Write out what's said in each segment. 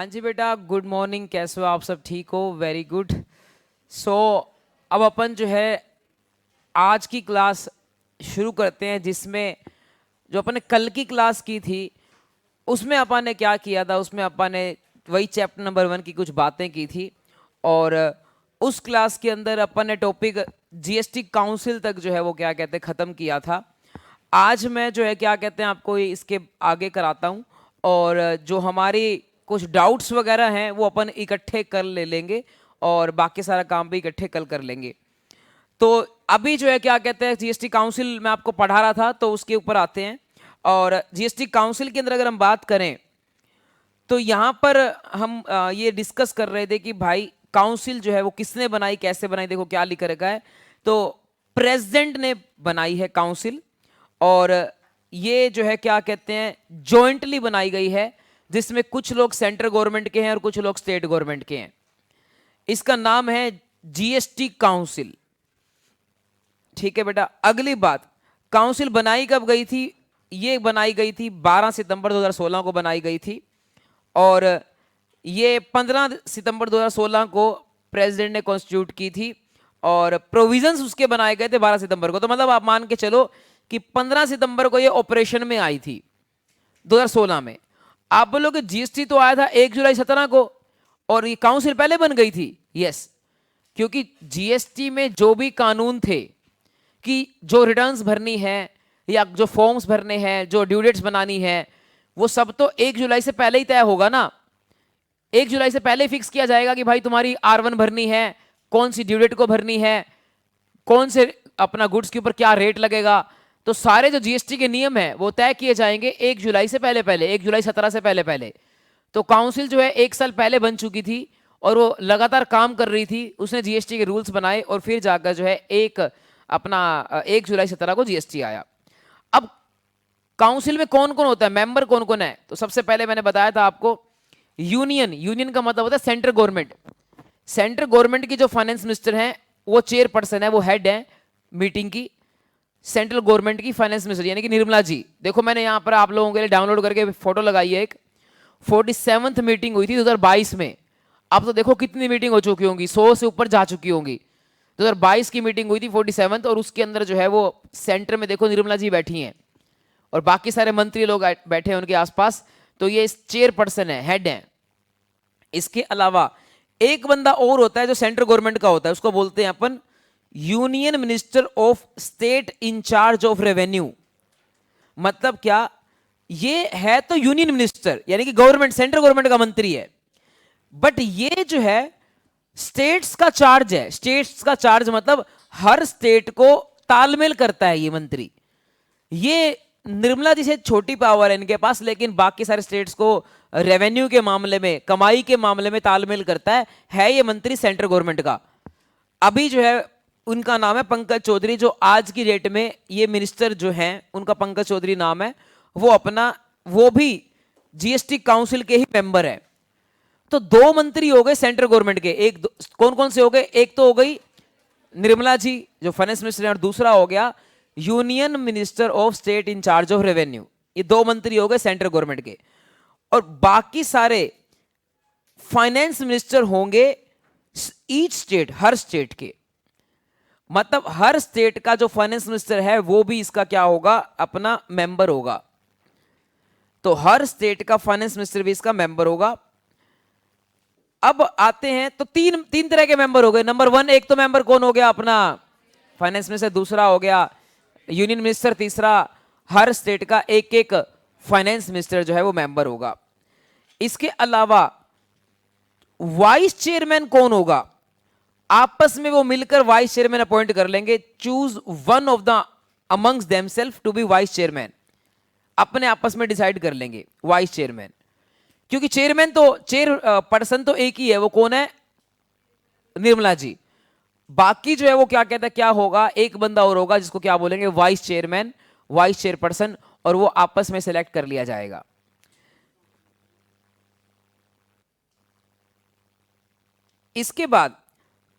हाँ जी बेटा, good morning. कैसे हो आप? सब ठीक हो? Very good. सो अब अपन जो है आज की क्लास शुरू करते हैं, जिसमें जो अपन ने कल की क्लास की थी उसमें अपन ने क्या किया था, उसमें अपन ने वही चैप्टर नंबर 1 की कुछ बातें की थी। और उस क्लास के अंदर अपन ने टॉपिक जीएसटी काउंसिल तक जो है वो क्या कहते हैं ख़त्म किया था। आज मैं जो है क्या कहते हैं आपको इसके आगे कराता हूँ, और जो हमारी कुछ डाउट्स वगैरह हैं वो अपन इकट्ठे कर ले लेंगे, और बाकी सारा काम भी इकट्ठे कल कर लेंगे। तो अभी जो है क्या कहते हैं जीएसटी काउंसिल मैं आपको पढ़ा रहा था, तो उसके ऊपर आते हैं। और जीएसटी काउंसिल के अंदर अगर हम बात करें तो यहाँ पर हम ये डिस्कस कर रहे थे कि भाई काउंसिल जो है वो किसने बनाई, कैसे बनाई। देखो क्या लिखा रखा है, तो प्रेसिडेंट ने बनाई है काउंसिल, और ये जो है क्या कहते हैं जॉइंटली बनाई गई है, जिसमें कुछ लोग सेंट्रल गवर्नमेंट के हैं और कुछ लोग स्टेट गवर्नमेंट के हैं। इसका नाम है जीएसटी काउंसिल। ठीक है बेटा। अगली बात, काउंसिल बनाई कब गई थी? ये बनाई गई थी 12 सितंबर 2016 को बनाई गई थी, और ये 15 सितंबर 2016 को प्रेसिडेंट ने कॉन्स्टिट्यूट की थी, और प्रोविजंस उसके बनाए गए थे 12 सितंबर को। तो मतलब आप मान के चलो कि 15 सितंबर को ये ऑपरेशन में आई थी 2016 में। आप बोलोगे जीएसटी तो आया था 1 जुलाई 17 को, और ये काउंसिल पहले बन गई थी। यस, क्योंकि जीएसटी में जो भी कानून थे कि जो रिटर्न्स भरनी है या जो फॉर्म्स भरने हैं, जो ड्यू डेट्स बनानी है, वो सब तो 1 जुलाई से पहले ही तय होगा ना। 1 जुलाई से पहले फिक्स किया जाएगा कि भाई तुम्हारी R1 भरनी है, कौन सी ड्यू डेट को भरनी है, कौन से अपना गुड्स के ऊपर क्या रेट लगेगा। तो सारे जो जीएसटी के नियम है वो तय किए जाएंगे 1 जुलाई से पहले पहले, 1 जुलाई 17 से पहले पहले। तो काउंसिल जो है 1 साल पहले बन चुकी थी, और वो लगातार काम कर रही थी। उसने जीएसटी के रूल्स बनाए, और फिर जाकर जो है 1 जुलाई 17 को जीएसटी आया। अब काउंसिल में कौन कौन होता है, मेंबर कौन कौन है? तो सबसे पहले मैंने बताया था आपको यूनियन का मतलब होता है सेंट्रल गवर्नमेंट। सेंट्रल गवर्नमेंट की जो फाइनेंस मिनिस्टर हैं वो चेयरपर्सन है, वो हेड है मीटिंग की। सेंट्रल गवर्नमेंट की फाइनेंस मिनिस्टर यानी कि निर्मला जी। देखो मैंने यहाँ पर आप लोगों के लिए डाउनलोड करके फोटो लगाई है। एक 47th मीटिंग हुई थी 2022 में। अब तो देखो कितनी मीटिंग हो चुकी होंगी, 100 से ऊपर जा चुकी होंगी। 2022 की मीटिंग हुई थी 47th, और उसके अंदर जो है वो सेंटर में देखो निर्मला जी बैठी हैं, और बाकी सारे मंत्री लोग बैठे हैं उनके आसपास। तो ये चेयरपर्सन है, हेड है। इसके अलावा एक बंदा और होता है जो सेंट्रल गवर्नमेंट का होता है, उसको बोलते हैं अपन union minister of state in charge of revenue. मतलब क्या, ये है तो यूनियन मिनिस्टर यानी कि गवर्नमेंट, सेंट्रल गवर्नमेंट का मंत्री है, बट ये जो है स्टेट्स का चार्ज है। स्टेट्स का चार्ज मतलब हर स्टेट को तालमेल करता है ये मंत्री। ये निर्मला जी से छोटी पावर है इनके पास, लेकिन बाकी सारे स्टेट्स को रेवेन्यू के मामले में, कमाई के मामले में तालमेल करता है ये मंत्री सेंट्रल गवर्नमेंट का। अभी जो है उनका नाम है पंकज चौधरी, जो आज की डेट में ये मिनिस्टर जो हैं उनका पंकज चौधरी नाम है। वो भी जीएसटी काउंसिल के ही मेंबर है। तो 2 मंत्री हो गए सेंट्रल गवर्नमेंट के। कौन कौन से हो गए? एक तो हो गई निर्मला जी जो फाइनेंस मिनिस्टर है, और दूसरा हो गया union minister of state in charge of revenue. ये 2 मंत्री हो गए सेंट्रल गवर्नमेंट के, और बाकी सारे फाइनेंस मिनिस्टर होंगे ईच स्टेट, हर स्टेट के। मतलब हर स्टेट का जो फाइनेंस मिनिस्टर है वो भी इसका क्या होगा, अपना मेंबर होगा। तो हर स्टेट का फाइनेंस मिनिस्टर भी इसका मेंबर होगा। अब आते हैं तो तीन तरह के मेंबर हो गए। नंबर 1, एक तो मेंबर कौन हो गया, अपना फाइनेंस मिनिस्टर। दूसरा हो गया यूनियन मिनिस्टर। तीसरा, हर स्टेट का एक एक फाइनेंस मिनिस्टर जो है वो मेंबर होगा। इसके अलावा वाइस चेयरमैन कौन होगा? आपस में वो मिलकर वाइस चेयरमैन अपॉइंट कर लेंगे। Choose one of the amongst themselves to be vice chairman. अपने आपस में डिसाइड कर लेंगे वाइस चेयरमैन, क्योंकि चेयर पर्सन तो एक ही है, वो कौन है? निर्मला जी। बाकी जो है वो क्या कहता है, क्या होगा, एक बंदा और होगा जिसको क्या बोलेंगे, वाइस चेयरमैन, वाइस चेयरपर्सन, और वो आपस में सेलेक्ट कर लिया जाएगा। इसके बाद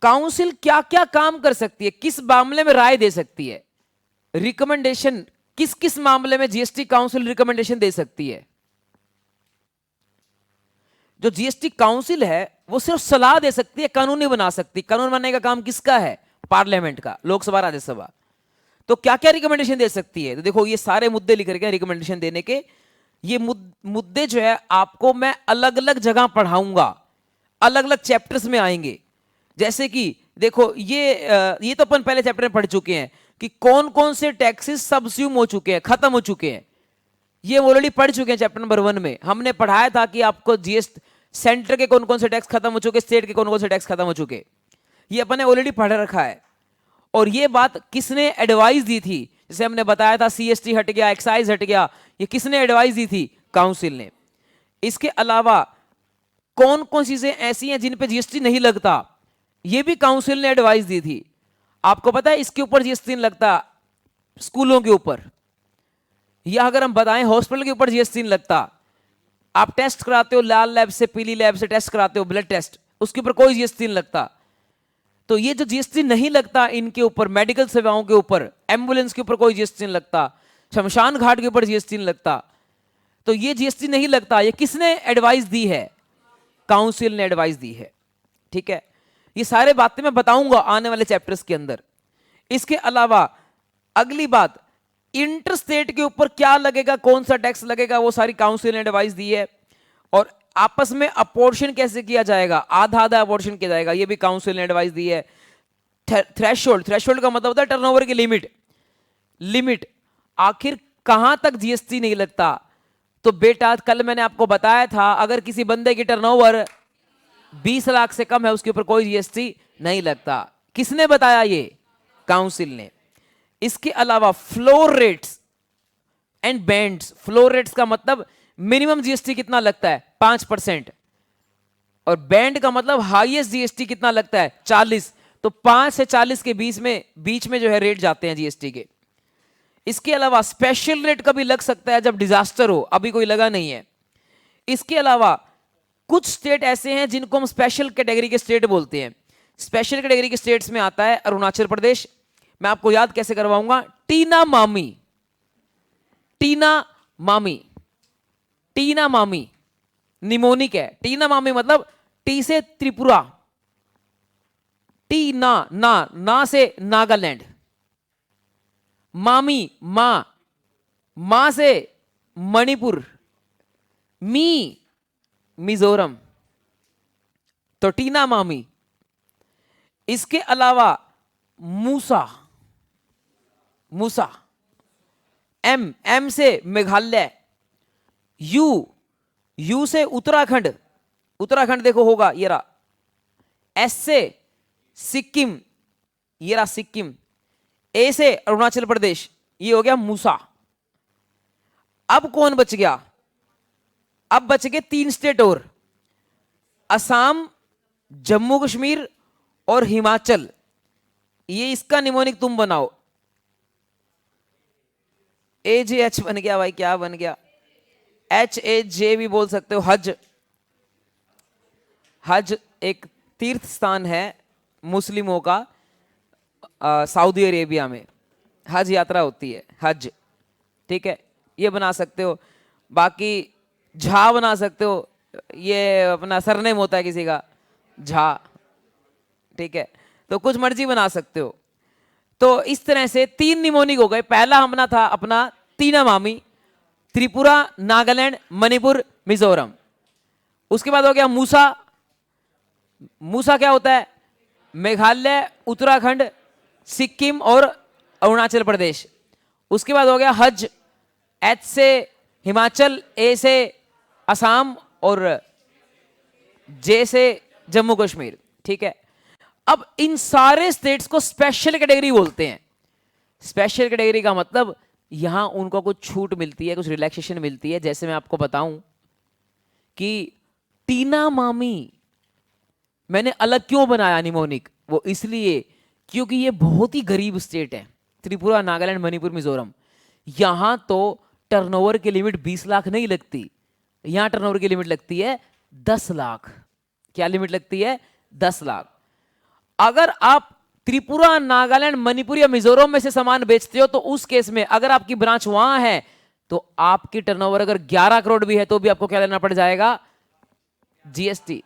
काउंसिल क्या क्या काम कर सकती है, किस मामले में राय दे सकती है, रिकमेंडेशन किस किस मामले में जीएसटी काउंसिल रिकमेंडेशन दे सकती है। जो जीएसटी काउंसिल है वो सिर्फ सलाह दे सकती है, कानून नहीं बना सकती। कानून बनाने का काम किसका है? पार्लियामेंट का, लोकसभा राज्यसभा। तो क्या क्या रिकमेंडेशन दे सकती है? तो देखो ये सारे मुद्दे लिख रखे हैं रिकमेंडेशन देने के। ये मुद्दे जो है आपको मैं अलग अलग जगह पढ़ाऊंगा, अलग अलग चैप्टर्स में आएंगे। जैसे कि देखो ये तो अपन पहले चैप्टर में पढ़ चुके हैं कि कौन कौन से टैक्सेस सब्स्यूम हो चुके हैं, खत्म हो चुके हैं। ये ऑलरेडी पढ़ चुके हैं चैप्टर नंबर 1 में। हमने पढ़ाया था कि आपको जीएसटी सेंटर के कौन कौन से टैक्स खत्म हो चुके, स्टेट के कौन कौन से टैक्स खत्म हो चुके, ये अपन ने ऑलरेडी पढ़ रखा है। और ये बात किसने एडवाइस दी थी? जैसे हमने बताया था सीएसटी हट गया, एक्साइज हट गया, ये किसने एडवाइस दी थी? काउंसिल ने। इसके अलावा कौन कौन चीजें ऐसी हैं जिन पे जीएसटी नहीं लगता, ये भी काउंसिल ने एडवाइस दी थी। आपको पता है इसके ऊपर जीएसटी नहीं लगता, स्कूलों के ऊपर, या अगर हम बताएं हॉस्पिटल के ऊपर जीएसटी नहीं लगता। आप टेस्ट कराते हो लाल लैब से, पीली लैब से टेस्ट कराते हो, ब्लड टेस्ट, उसके ऊपर कोई जीएसटी नहीं लगता। तो ये जो जीएसटी नहीं लगता इनके ऊपर, मेडिकल सेवाओं के ऊपर, एम्बुलेंस के ऊपर कोई जीएसटी नहीं लगता, शमशान घाट के ऊपर जीएसटी नहीं लगता। तो ये जीएसटी नहीं लगता, ये किसने एडवाइस दी है? काउंसिल ने एडवाइस दी है। ठीक है, ये सारे बातें मैं बताऊंगा आने वाले चैप्टर्स के अंदर। इसके अलावा अगली बात, इंटर स्टेट के ऊपर क्या लगेगा, कौन सा टैक्स लगेगा, वो सारी काउंसिल ने एडवाइस दी है। और आपस में अपोर्शन कैसे किया जाएगा, आधा आधा अपोर्शन किया जाएगा, ये भी काउंसिल ने एडवाइस दी है। थ्रेशोल्ड, थ्रेशोल्ड का मतलब होता है टर्नओवर की लिमिट। आखिर कहां तक जीएसटी नहीं लगता? तो बेटा कल मैंने आपको बताया था, अगर किसी बंदे की टर्नओवर 20 लाख से कम है उसके ऊपर कोई जीएसटी नहीं लगता। किसने बताया? ये काउंसिल ने। इसके अलावा floor rates and bands, floor rates का मतलब मिनिमम जीएसटी कितना लगता है? 5%। और बैंड का मतलब हाईएस्ट जीएसटी कितना लगता है? 40। तो 5 से 40 के बीच में जो है रेट जाते हैं जीएसटी के। इसके अलावा स्पेशल रेट कभी लग सकता है जब डिजास्टर हो, अभी कोई लगा नहीं है। इसके अलावा कुछ स्टेट ऐसे हैं जिनको हम स्पेशल कैटेगरी के स्टेट बोलते हैं। स्पेशल कैटेगरी के स्टेट्स में आता है अरुणाचल प्रदेश। मैं आपको याद कैसे करवाऊंगा? टीना मामी, टीना मामी, टीना मामी निमोनिक है। टीना मामी मतलब टी से त्रिपुरा, टी ना से नागालैंड, मामी मां से मणिपुर, मिजोरम। तो टीना मामी। इसके अलावा मूसा एम से मेघालय, यू से उत्तराखंड देखो होगा ये रहा। एस से सिक्किम, ये रहा सिक्किम। ए से अरुणाचल प्रदेश, ये हो गया मूसा। अब कौन बच गया? अब बच गए 3 स्टेट और, असम, जम्मू कश्मीर और हिमाचल। ये इसका निमोनिक तुम बनाओ। AJH बन गया भाई, क्या बन गया? HAJ भी बोल सकते हो। हज एक तीर्थ स्थान है मुस्लिमों का, सऊदी अरेबिया में हज यात्रा होती है, हज। ठीक है, ये बना सकते हो। बाकी झा बना सकते हो, ये अपना सरनेम होता है किसी का, झा। ठीक है, तो कुछ मर्जी बना सकते हो। तो इस तरह से 3 निमोनिक हो गए। पहला हमने था अपना तीना मामी, त्रिपुरा, नागालैंड, मणिपुर, मिजोरम। उसके बाद हो गया मूसा। मूसा क्या होता है? मेघालय, उत्तराखंड, सिक्किम और अरुणाचल प्रदेश। उसके बाद हो गया हज, H से हिमाचल, A से असम और J से जम्मू कश्मीर। ठीक है, अब इन सारे स्टेट्स को स्पेशल कैटेगरी बोलते हैं। स्पेशल कैटेगरी का मतलब यहां उनको कुछ छूट मिलती है, कुछ रिलैक्सेशन मिलती है। जैसे मैं आपको बताऊं कि टीना मामी मैंने अलग क्यों बनाया निमोनिक, वो इसलिए क्योंकि ये बहुत ही गरीब स्टेट है, त्रिपुरा, नागालैंड, मणिपुर, मिजोरम। यहां तो टर्नओवर की लिमिट 20 लाख नहीं लगती, यहां टर्नओवर की लिमिट लगती है 10 लाख। क्या लिमिट लगती है? 10 लाख। अगर आप त्रिपुरा, नागालैंड, मणिपुर या मिजोरम में से सामान बेचते हो तो उस केस में अगर आपकी ब्रांच वहां है तो आपकी टर्नओवर अगर 11 करोड़ भी है तो भी आपको क्या लेना पड़ जाएगा? जीएसटी।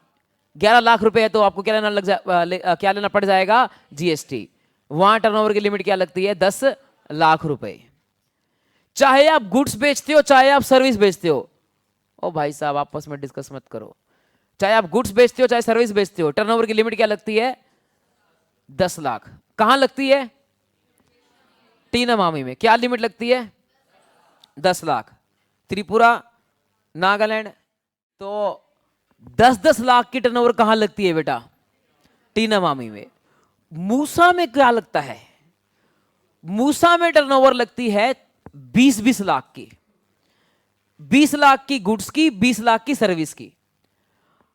11 लाख रुपए है तो आपको क्या लेना क्या लेना पड़ जाएगा? जीएसटी। वहां टर्नओवर की लिमिट क्या लगती है? 10 लाख रुपए। चाहे आप गुड्स बेचते हो चाहे आप सर्विस बेचते हो, ओ भाई साहब आपस में डिस्कस मत करो, चाहे आप गुड्स बेचते हो चाहे सर्विस बेचते हो, टर्नओवर की लिमिट क्या लगती है? 10 लाख। कहां लगती है? तीन अमामी में क्या लिमिट लगती है? 10 लाख। त्रिपुरा, नागालैंड, तो 10-10 लाख की टर्नओवर कहां लगती है बेटा? तीन अमामी में। मूसा में क्या लगता है? मूसा में टर्नओवर लगती है 20-20 लाख की। 20 लाख की गुड्स की, 20 लाख की सर्विस की।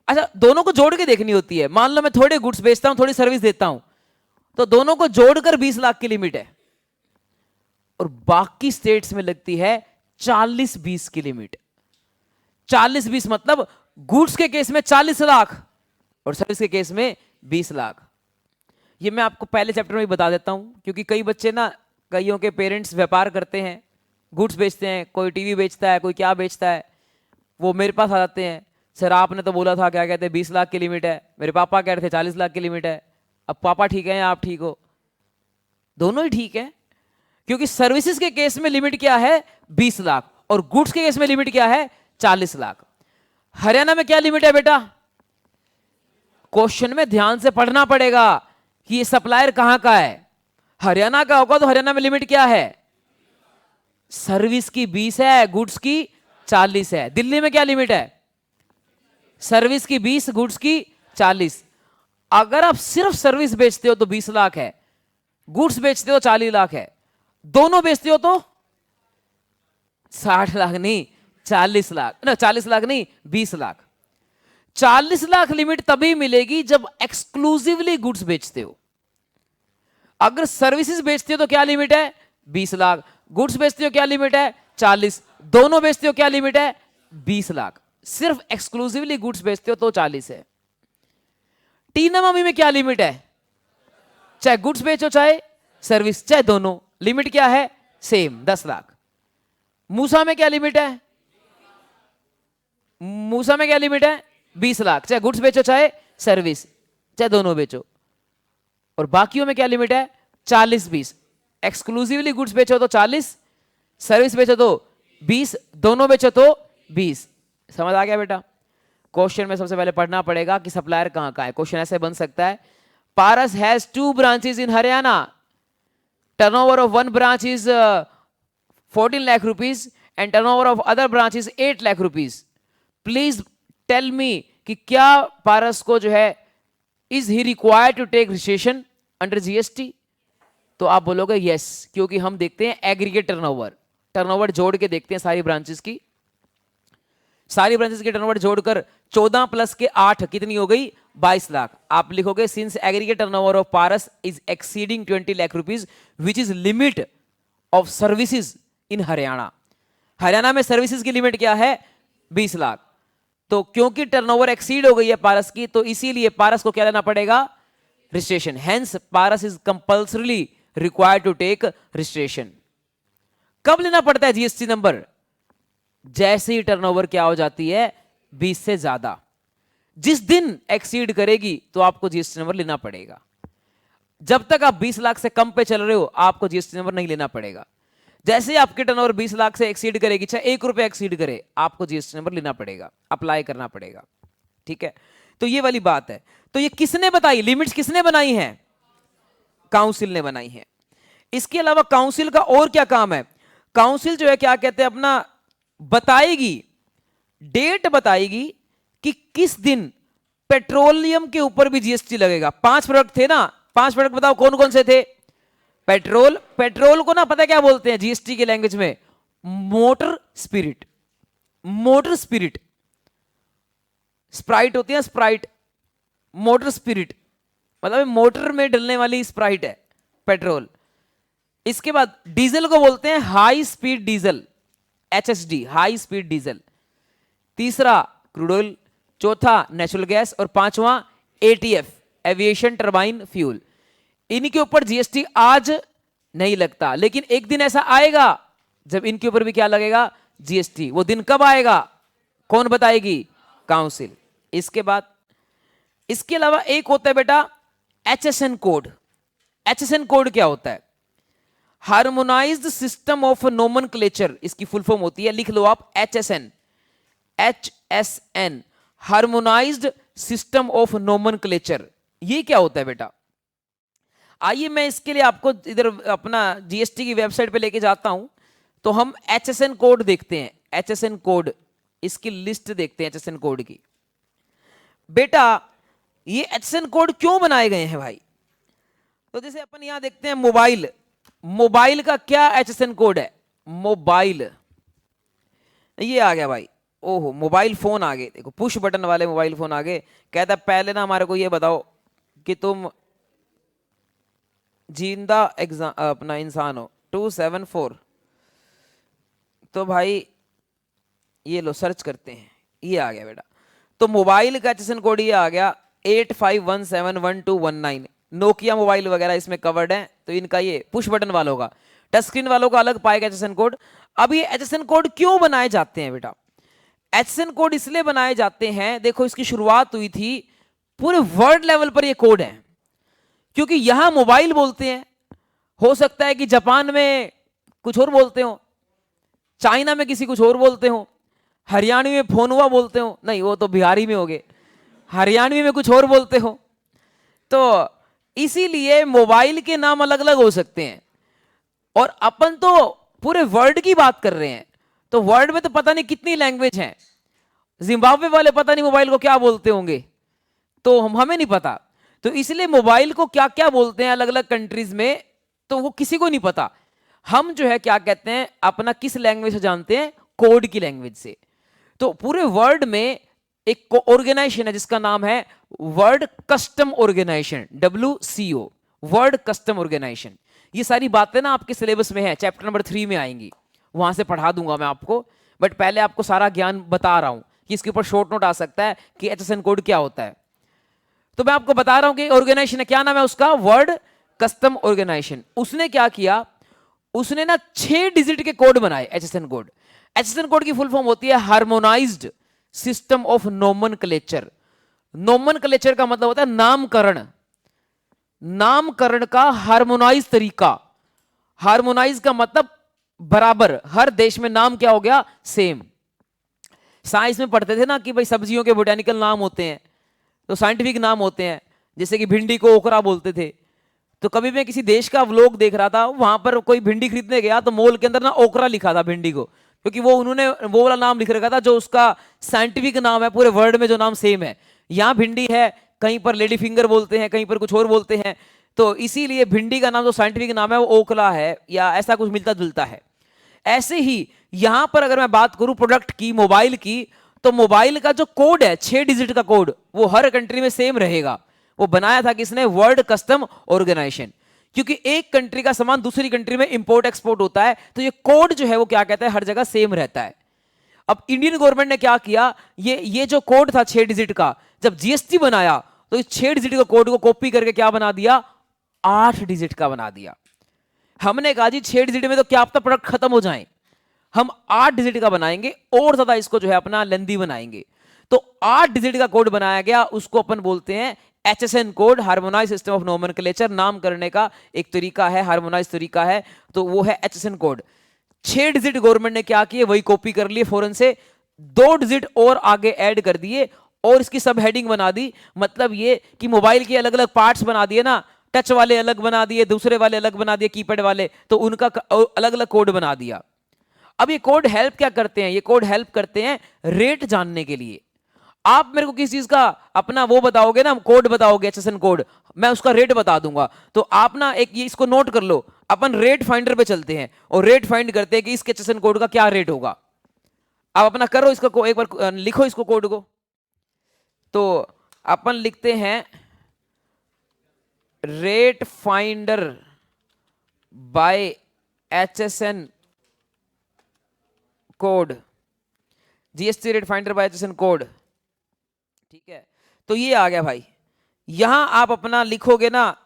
अच्छा, दोनों को जोड़ के देखनी होती है। मान लो मैं थोड़े गुड्स बेचता हूं, थोड़ी सर्विस देता हूं, तो दोनों को जोड़कर 20 लाख की लिमिट है। और बाकी स्टेट्स में लगती है 40-20 की लिमिट। 40-20 मतलब गुड्स के केस में 40 लाख और सर्विस के केस में 20 लाख। ये मैं आपको पहले चैप्टर में ही बता देता हूं, क्योंकि कई बच्चे ना, कईयों के पेरेंट्स व्यापार करते हैं, गुड्स बेचते हैं, कोई टीवी बेचता है, कोई क्या बेचता है, वो मेरे पास आ जाते हैं, सर आपने तो बोला था, क्या कहते हैं, 20 लाख की लिमिट है, मेरे पापा कह रहे थे 40 लाख की लिमिट है। अब पापा ठीक है या आप ठीक हो? दोनों ही ठीक है, क्योंकि सर्विसेज के केस में लिमिट क्या है? 20 लाख, और गुड्स के केस में लिमिट क्या है? 40 लाख। हरियाणा में क्या लिमिट है बेटा? क्वेश्चन में ध्यान से पढ़ना पड़ेगा कि ये सप्लायर कहां का है। हरियाणा का होगा तो हरियाणा में लिमिट क्या है? सर्विस की 20 है, गुड्स की 40 है। दिल्ली में क्या लिमिट है? सर्विस की 20, गुड्स की 40। अगर आप सिर्फ सर्विस बेचते हो तो 20 लाख है, गुड्स बेचते हो 40 लाख है, दोनों बेचते हो तो 60 लाख नहीं 40 लाख, ना 40 लाख नहीं 20 लाख। 40 लाख लिमिट तभी मिलेगी जब एक्सक्लूसिवली गुड्स बेचते हो। अगर सर्विसेज बेचते हो तो क्या लिमिट है? 20 लाख। गुड्स बेचते हो क्या लिमिट है? 40। दोनों बेचते हो क्या लिमिट है? 20 लाख। सिर्फ एक्सक्लूसिवली गुड्स बेचते हो तो 40 है। टीनमामी में क्या लिमिट है? चाहे गुड्स बेचो चाहे सर्विस, चाहे दोनों, लिमिट क्या है? सेम 10 लाख। मूसा में क्या लिमिट है? मूसा में क्या लिमिट है? 20 लाख, चाहे गुड्स बेचो चाहे सर्विस, चाहे दोनों बेचो। और बाकियों में क्या लिमिट है? 40-20। एक्सक्लूसिवली गुड्स बेचो तो 40, सर्विस बेचो तो 20, दोनों बेचो तो 20। समझ आ गया बेटा? क्वेश्चन में सबसे पहले पढ़ना पड़ेगा कि सप्लायर कहां का है। क्वेश्चन ऐसे बन सकता है, Paras has 2 branches in Haryana, turnover of one branch is 14 lakh rupees and turnover of other branch is 8 lakh rupees. Please tell me कि क्या पारस को जो है, is he required to take registration under GST? तो आप बोलोगे यस, क्योंकि हम देखते हैं एग्रीगेट टर्नओवर, टर्नओवर जोड़ के देखते हैं सारी ब्रांचेस की। सारी ब्रांचेस की टर्नओवर जोड़कर 14 प्लस के 8 कितनी हो गई? 22 लाख। आप लिखोगे since aggregate turnover of Paras is exceeding 20 lakh rupees which is limit of services in Haryana. Haryana में सर्विसेज की लिमिट क्या है? 20 लाख। तो क्योंकि टर्नओवर एक्सीड हो गई है पारस की, तो इसीलिए पारस को क्या लेना पड़ेगा? Registration. Hence person is compulsorily required to take registration. कब लेना पड़ता है जीएसटी नंबर? जैसे ही टर्नओवर क्या हो जाती है? 20 से ज्यादा। जिस दिन एक्सीड करेगी तो आपको जीएसटी नंबर लेना पड़ेगा। जब तक आप 20 लाख से कम पे चल रहे हो आपको जीएसटी नंबर नहीं लेना पड़ेगा। जैसे ही आपके टर्नओवर 20 लाख से एक्सीड करेगी, चाहे 1 रुपए एक्सीड करे, आपको जीएसटी नंबर लेना पड़ेगा, अप्लाई करना पड़ेगा। ठीक है, तो ये वाली बात है। तो ये किसने बताई? लिमिट्स किसने बनाई हैं? काउंसिल ने बनाई है। इसके अलावा काउंसिल का और क्या काम है? काउंसिल जो है क्या कहते हैं, अपना बताएगी, डेट बताएगी कि किस दिन पेट्रोलियम के ऊपर भी जीएसटी लगेगा। 5 प्रोडक्ट थे ना, 5 प्रोडक्ट बताओ कौन कौन से थे? पेट्रोल, पेट्रोल को ना पता क्या बोलते हैं जीएसटी की लैंग्वेज में? Motor spirit. Motor spirit, Sprite होती है स्प्राइट, मोटर स्पिरिट मतलब मोटर में डलने वाली स्प्राइट है पेट्रोल। इसके बाद डीजल को बोलते हैं high speed diesel, HSD, high speed diesel. तीसरा क्रूड ऑयल, चौथा नेचुरल गैस, और पांचवा एटीएफ, एविएशन टर्बाइन फ्यूल। इनके ऊपर जीएसटी आज नहीं लगता, लेकिन एक दिन ऐसा आएगा जब इनके ऊपर भी क्या लगेगा? जीएसटी। वो दिन कब आएगा? कौन बताएगी? काउंसिल। इसके बाद इसके अलावा एक होता है बेटा HSN कोड। HSN कोड क्या होता है? हार्मोनाइज्ड सिस्टम ऑफ नोमेनक्लेचर, इसकी फुल फॉर्म होती है, लिख लो आप HSN। HSN harmonised system of nomenclature, ये क्या होता है बेटा? आइए मैं इसके लिए आपको इधर अपना जीएसटी की वेबसाइट पे लेके जाता हूं, तो हम HSN कोड देखते हैं। HSN कोड, इसकी लिस्ट देखते हैं HSN कोड की। बेटा ये HSN कोड क्यों बनाए गए हैं भाई? तो जैसे अपन यहां देखते हैं मोबाइल, मोबाइल का क्या HSN कोड है? मोबाइल, ये आ गया भाई। ओहो, मोबाइल फोन आ गए, देखो पुश बटन वाले मोबाइल फोन आ गए। कहता पहले ना हमारे को ये बताओ कि तुम जिंदा अपना इंसान हो। 274, तो भाई ये लो सर्च करते हैं, ये आ गया बेटा। तो मोबाइल का HSN कोड ये आ गया 85171219। नोकिया मोबाइल वगैरह इसमें कवर्ड है, तो इनका ये पुश बटन वालों का, टच स्क्रीन वालों का अलग पाएगा HSN कोड। अब ये HSN कोड क्यों बनाए जाते हैं बेटा? HSN कोड इसलिए बनाए जाते हैं, देखो इसकी शुरुआत हुई थी पूरे वर्ल्ड लेवल पर, ये कोड है क्योंकि यहां मोबाइल बोलते हैं। हो सकता है कि जापान में कुछ और बोलते हो, चाइना में किसी कुछ और बोलते हो, हरियाणवी में फोन हुआ बोलते हो, नहीं वो तो बिहारी में हो गए, हरियाणवी में कुछ और बोलते हो। तो इसीलिए मोबाइल के नाम अलग अलग हो सकते हैं। और अपन तो पूरे वर्ल्ड की बात कर रहे हैं, तो वर्ल्ड में तो पता नहीं कितनी लैंग्वेज हैं। जिम्बाब्वे वाले पता नहीं मोबाइल को क्या बोलते होंगे, तो हमें नहीं पता। तो इसलिए मोबाइल को क्या क्या बोलते हैं अलग अलग कंट्रीज में, तो वो किसी को नहीं पता। हम जो है क्या कहते हैं, अपना किस लैंग्वेज से जानते हैं? कोड की लैंग्वेज से। तो पूरे वर्ल्ड में एक ऑर्गेनाइजेशन है जिसका नाम है world custom organisation, WCO, world custom organisation. ये सारी बातें ना आपके सिलेबस में है, चैप्टर नंबर 3 में आएंगी, वहां से पढ़ा दूंगा मैं आपको। बट पहले आपको सारा ज्ञान बता रहा हूं कि इसके ऊपर शॉर्ट नोट आ सकता है कि HSN कोड क्या होता है। तो मैं आपको बता रहा हूं कि ऑर्गेनाइजेशन है, क्या नाम है उसका? World custom organisation. उसने क्या किया, उसने ना 6 डिजिट के कोड बनाए, HSN कोड। HSN कोड की फुल फॉर्म होती है harmonised system of nomenclature. Nomenclature का मतलब होता है नामकरण, नामकरण का हार्मोनाइज तरीका। हार्मोनाइज का मतलब बराबर, हर देश में नाम क्या हो गया? सेम। साइंस में पढ़ते थे ना कि भाई सब्जियों के बोटेनिकल नाम होते हैं, तो साइंटिफिक नाम होते हैं। जैसे कि भिंडी को ओकरा बोलते थे। तो कभी मैं किसी देश का व्लॉग देख रहा था, वहां पर कोई भिंडी खरीदने गया तो मॉल के अंदर ना ओकरा लिखा था भिंडी को, क्योंकि वो उन्होंने वो वाला नाम लिख रखा था जो उसका साइंटिफिक नाम है, पूरे वर्ल्ड में जो नाम सेम है। यहाँ भिंडी है, कहीं पर लेडी फिंगर बोलते हैं, कहीं पर कुछ और बोलते हैं। तो इसीलिए भिंडी का नाम जो साइंटिफिक नाम है वो ओकला है, या ऐसा कुछ मिलता जुलता है। ऐसे ही यहां पर अगर मैं बात करूं प्रोडक्ट की, मोबाइल की, तो मोबाइल का जो कोड है 6 डिजिट का कोड, वो हर कंट्री में सेम रहेगा। वो बनाया था किसने? World custom organisation. क्योंकि एक कंट्री का सामान दूसरी कंट्री में इंपोर्ट एक्सपोर्ट होता है, तो ये कोड जो है वो क्या कहता है, हर जगह सेम रहता है। अब इंडियन गवर्नमेंट ने क्या किया, ये जो कोड था 6 डिजिट का, जब जीएसटी बनाया तो इस 6 डिजिट का कोड को कॉपी करके क्या बना दिया? 8 डिजिट का बना दिया। हमने कहा जी 6 डिजिट में तो क्या आपका प्रोडक्ट खत्म हो जाए, हम 8 डिजिट का बनाएंगे और ज्यादा इसको जो है अपना लेंदी बनाएंगे। तो 8 डिजिट का कोड बनाया गया, उसको अपन बोलते हैं HSN code, harmonise system of nomenclature. नाम करने का एक तरीका है, हार्मोनाइज तरीका है, तो वो है HSN कोड। 6 डिजिट गवर्नमेंट ने क्या किए, वही कॉपी कर लिए फौरन से, 2 डिजिट और आगे ऐड कर दिए और इसकी सब हेडिंग बना दी। मतलब ये कि मोबाइल के अलग अलग पार्ट्स बना दिए ना, टच वाले अलग बना दिए, दूसरे वाले अलग बना दिए, कीपैड वाले, तो उनका अलग अलग कोड बना दिया। अब ये कोड हेल्प क्या करते हैं? ये कोड हेल्प करते हैं रेट जानने के लिए। आप मेरे को किसी चीज का अपना वो बताओगे ना, कोड बताओगे HSN कोड, मैं उसका रेट बता दूंगा। तो आप ना एक ये इसको नोट कर लो, अपन रेट फाइंडर पे चलते हैं और रेट फाइंड करते हैं कि इसके HSN कोड का क्या रेट होगा। आप अपना करो इसका, एक बार लिखो इसको कोड को। तो अपन लिखते हैं rate finder by HSN code, GST rate finder by HSN code, ठीक है। तो ये आ गया भाई। यहां आप अपना लिखोगे ना,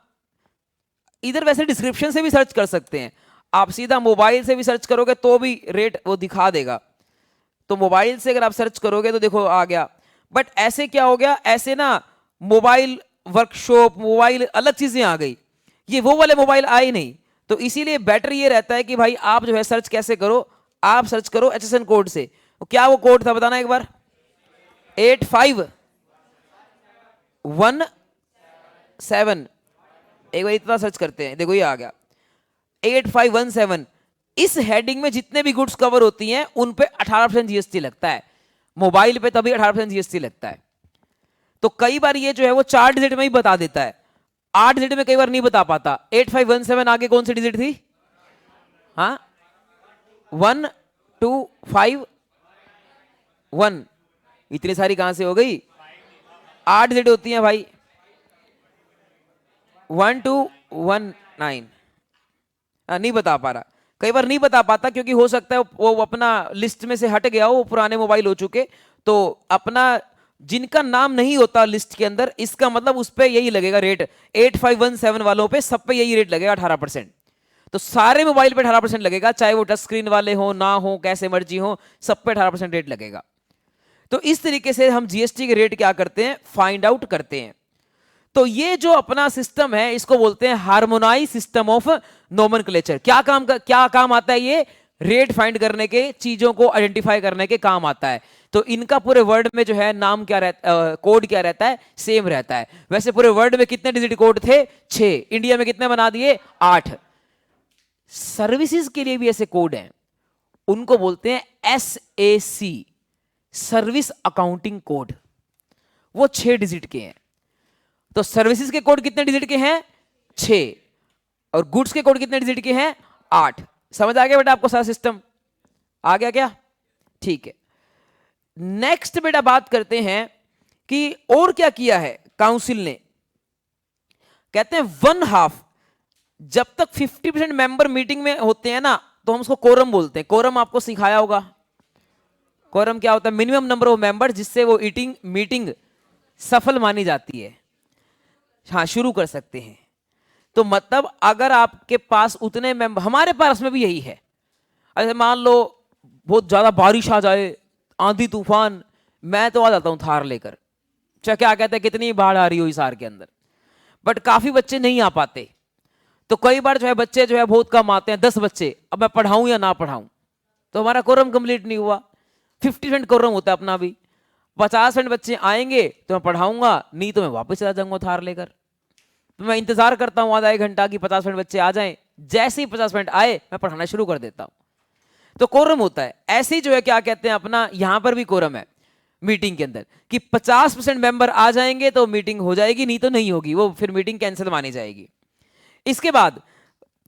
इधर वैसे डिस्क्रिप्शन से भी सर्च कर सकते हैं, आप सीधा मोबाइल से भी सर्च करोगे तो भी रेट वो दिखा देगा। तो मोबाइल से अगर आप सर्च करोगे तो देखो आ गया बट ऐसे क्या हो गया, ऐसे ना मोबाइल वर्कशॉप, मोबाइल अलग चीजें आ गई, ये वो वाले मोबाइल आए नहीं। तो इसीलिए बेटर ये रहता है कि भाई आप जो है सर्च कैसे करो, आप सर्च करो HSN कोड से। तो क्या वो कोड था बताना एक बार, 8517, एक बार इतना सर्च करते हैं, देखो ये आ गया 8517। इस हेडिंग में जितने भी गुड्स कवर होती हैं उन पे 18% जीएसटी लगता है, मोबाइल पे तभी 18% जीएसटी लगता है। तो कई बार ये जो है वो 4 डिजिट में ही बता देता है, 8 डिजिट में कई बार नहीं बता पाता। 8517 आगे कौन सी डिजिट थी, हाँ 1251, इतनी सारी कहां से हो गई, 8 डिजिट होती हैं भाई, 1219। नहीं बता पा रहा, कई बार नहीं बता पाता क्योंकि हो सकता है वो अपना लिस्ट में से हट गया हो, पुराने मोबाइल हो चुके, तो अपना जिनका नाम नहीं होता लिस्ट के अंदर, इसका मतलब उस पे यही लगेगा रेट, 8517 वालों पे सब पे यही रेट लगेगा 18%। तो सारे मोबाइल पे 18% लगेगा, चाहे वो टच स्क्रीन वाले हो ना हो, कैसे मर्जी हो, सब पे 18% रेट लगेगा। तो इस तरीके से हम जीएसटी के रेट क्या करते हैं, फाइंड आउट करते हैं। तो ये जो अपना सिस्टम है इसको बोलते हैं हार्मोनाइज सिस्टम ऑफ नोमेनक्लेचर। क्या काम आता है ये, रेट फाइंड करने के, चीजों को आइडेंटिफाई करने के काम आता है। तो इनका पूरे वर्ड में जो है नाम क्या रहता, कोड क्या रहता है, सेम रहता है। वैसे पूरे वर्ड में कितने डिजिट कोड थे, 6, इंडिया में कितने बना दिए, 8। सर्विसेज के लिए भी ऐसे कोड हैं, उनको बोलते हैं SAC, सर्विस अकाउंटिंग कोड, वो 6 डिजिट के हैं। तो सर्विसेज के कोड कितने डिजिट के हैं, 6, और गुड्स के कोड कितने डिजिट के हैं, 8। समझ आ गया बेटा आपको सारा सिस्टम, आ गया क्या, ठीक है। नेक्स्ट बेटा बात करते हैं कि और क्या किया है काउंसिल ने। कहते हैं 1/2, जब तक 50% मेंबर मीटिंग में होते हैं ना, तो हम उसको कोरम बोलते हैं। कोरम आपको सिखाया होगा, कोरम क्या होता है, मिनिमम नंबर ऑफ मेंबर जिससे वो मीटिंग सफल मानी जाती है। हाँ शुरू कर सकते हैं। तो मतलब अगर आपके पास उतने मेंबर, हमारे पास में भी यही है, अरे मान लो बहुत ज्यादा बारिश आ जाए, आंधी तूफान, मैं तो आ जाता हूं थार लेकर, चाहे क्या कहते हैं कितनी बाढ़ आ रही हो हिसार के अंदर, बट काफी बच्चे नहीं आ पाते। तो कई बार जो है बच्चे जो है बहुत कम आते हैं, 10 बच्चे, अब मैं पढ़ाऊं या ना पढ़ाऊं, तो हमारा कोरम कंप्लीट नहीं हुआ। 50% कोरम होता है अपना भी, 50% बच्चे आएंगे तो मैं पढ़ाऊंगा, नहीं तो मैं वापस चला जाऊंगा थार लेकर। तो मैं इंतजार करता हूं आधा 1 घंटा कि 50% बच्चे आ जाएं, जैसे ही 50% आए मैं पढ़ाना शुरू कर देता हूं। तो कोरम होता है। ऐसे ही जो है क्या कहते हैं अपना, यहां पर भी कोरम है मीटिंग के अंदर कि 50% मेंबर आ जाएंगे तो मीटिंग हो जाएगी, नहीं तो नहीं होगी, वो फिर मीटिंग कैंसिल मानी जाएगी। इसके बाद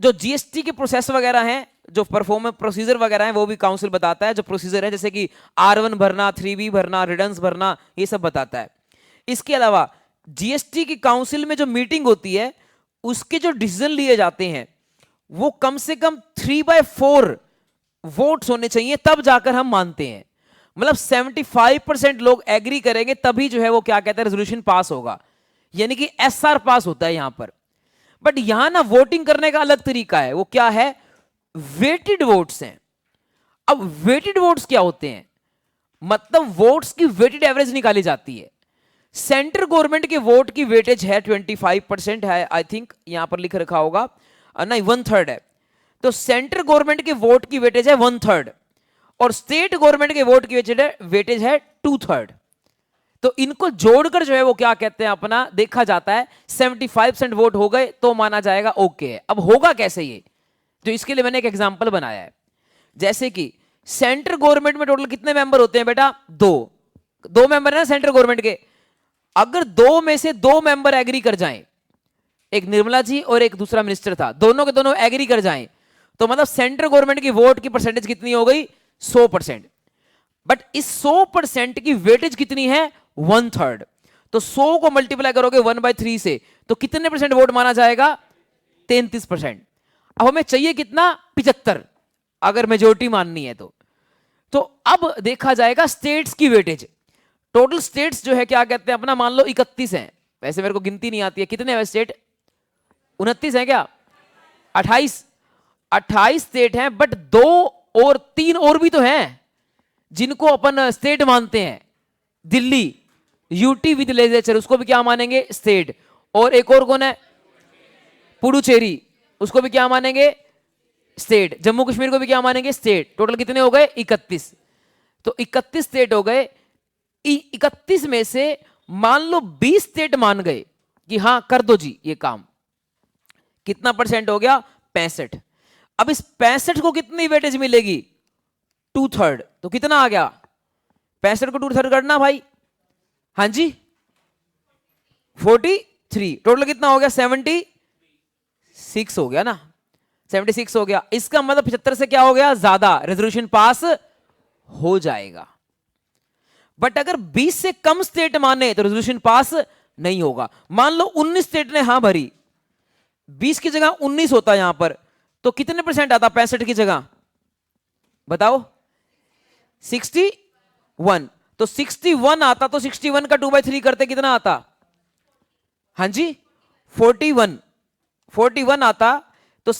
जो जीएसटी के प्रोसेस वगैरह हैं, जो परफॉर्मेंस प्रोसीजर वगैरह हैं, वो भी काउंसिल बताता है। जो प्रोसीजर है जैसे कि R1 भरना, 3B भरना, रिटर्न्स भरना, ये सब बताता है। इसके अलावा जीएसटी की काउंसिल में जो मीटिंग होती है, उसके जो डिसीजन लिए जाते हैं वो कम से कम 3/4 वोट्स होने चाहिए, तब जाकर हम मानते हैं। मतलब 75% लोग एग्री करेंगे तभी जो है वो क्या कहते हैं रेजोल्यूशन पास होगा, यानी कि SR पास होता है यहां पर। बट यहां ना वोटिंग करने का अलग तरीका है, वो क्या है, वेटेड वोट्स हैं। अब वेटेड वोट्स क्या होते हैं, मतलब वोट्स की वेटेड एवरेज निकाली जाती है। सेंट्रल गवर्नमेंट के वोट की वेटेज है 25% है, आई थिंक यहां पर लिख रखा होगा, नहीं 1/3 है। तो सेंट्रल गवर्नमेंट के वोट की वेटेज है 1/3 और स्टेट गवर्नमेंट के वोट की वेटेज है 2/3। तो इनको जोड़कर जो है वो क्या कहते हैं अपना देखा जाता है, 75% वोट हो गए तो माना जाएगा ओके है। अब होगा कैसे ये, जो इसके लिए मैंने एक एग्जांपल बनाया है। जैसे कि सेंट्रल गवर्नमेंट में टोटल कितने मेंबर होते हैं बेटा, 2 मेंबर है ना सेंट्रल गवर्नमेंट के। अगर 2 में से 2 मेंबर एग्री कर जाएं, एक निर्मला जी और एक दूसरा मिनिस्टर था, दोनों के दोनों एग्री कर जाएं, तो मतलब सेंट्रल गवर्नमेंट की वोट की परसेंटेज कितनी हो गई, 100%। बट इस 100% की वेटेज कितनी है, 1/3। तो 100 को मल्टीप्लाई करोगे 1/3 से, तो कितने परसेंट वोट माना जाएगा, 33%। अब हमें चाहिए कितना, 75, अगर मेजोरिटी माननी है तो अब देखा जाएगा स्टेट्स की वेटेज। टोटल स्टेट्स जो है क्या कहते हैं अपना, मान लो 31 हैं, वैसे मेरे को गिनती नहीं आती है, कितने हैं स्टेट, 29 है क्या, 28 स्टेट हैं। बट 2 और 3 और भी तो हैं जिनको अपन स्टेट मानते हैं, दिल्ली, यूटी विद लेजिस्लेचर, उसको भी क्या मानेंगे? स्टेट। और एक और कौन है? पुडुचेरी, उसको भी क्या मानेंगे? स्टेट। जम्मू कश्मीर को भी क्या मानेंगे? स्टेट। टोटल कितने हो गए? 31। तो 31 स्टेट हो गए। 31 में से मान लो 20 स्टेट मान गए कि हाँ कर दो जी ये काम, कितना परसेंट हो गया? 65। अब इस 65 को कितनी वेटेज मिलेगी? 2/3। तो कितना आ गया? 65 को 2/3 करना भाई। हाँ जी, 43। टोटल कितना हो गया? 76 हो गया ना, 76 हो गया। इसका मतलब 75 से क्या हो गया? ज्यादा, रेजोल्यूशन पास हो जाएगा। बट अगर 20 से कम स्टेट माने तो रेजोल्यूशन पास नहीं होगा। मान लो 19 स्टेट ने हां भरी, 20 की जगह 19 होता यहां पर, तो कितने परसेंट आता 65 की जगह? बताओ। 61। तो 61 आता, तो 61 का 2/3 करते कितना आता? हाँ जी, 41। 41 आता, तो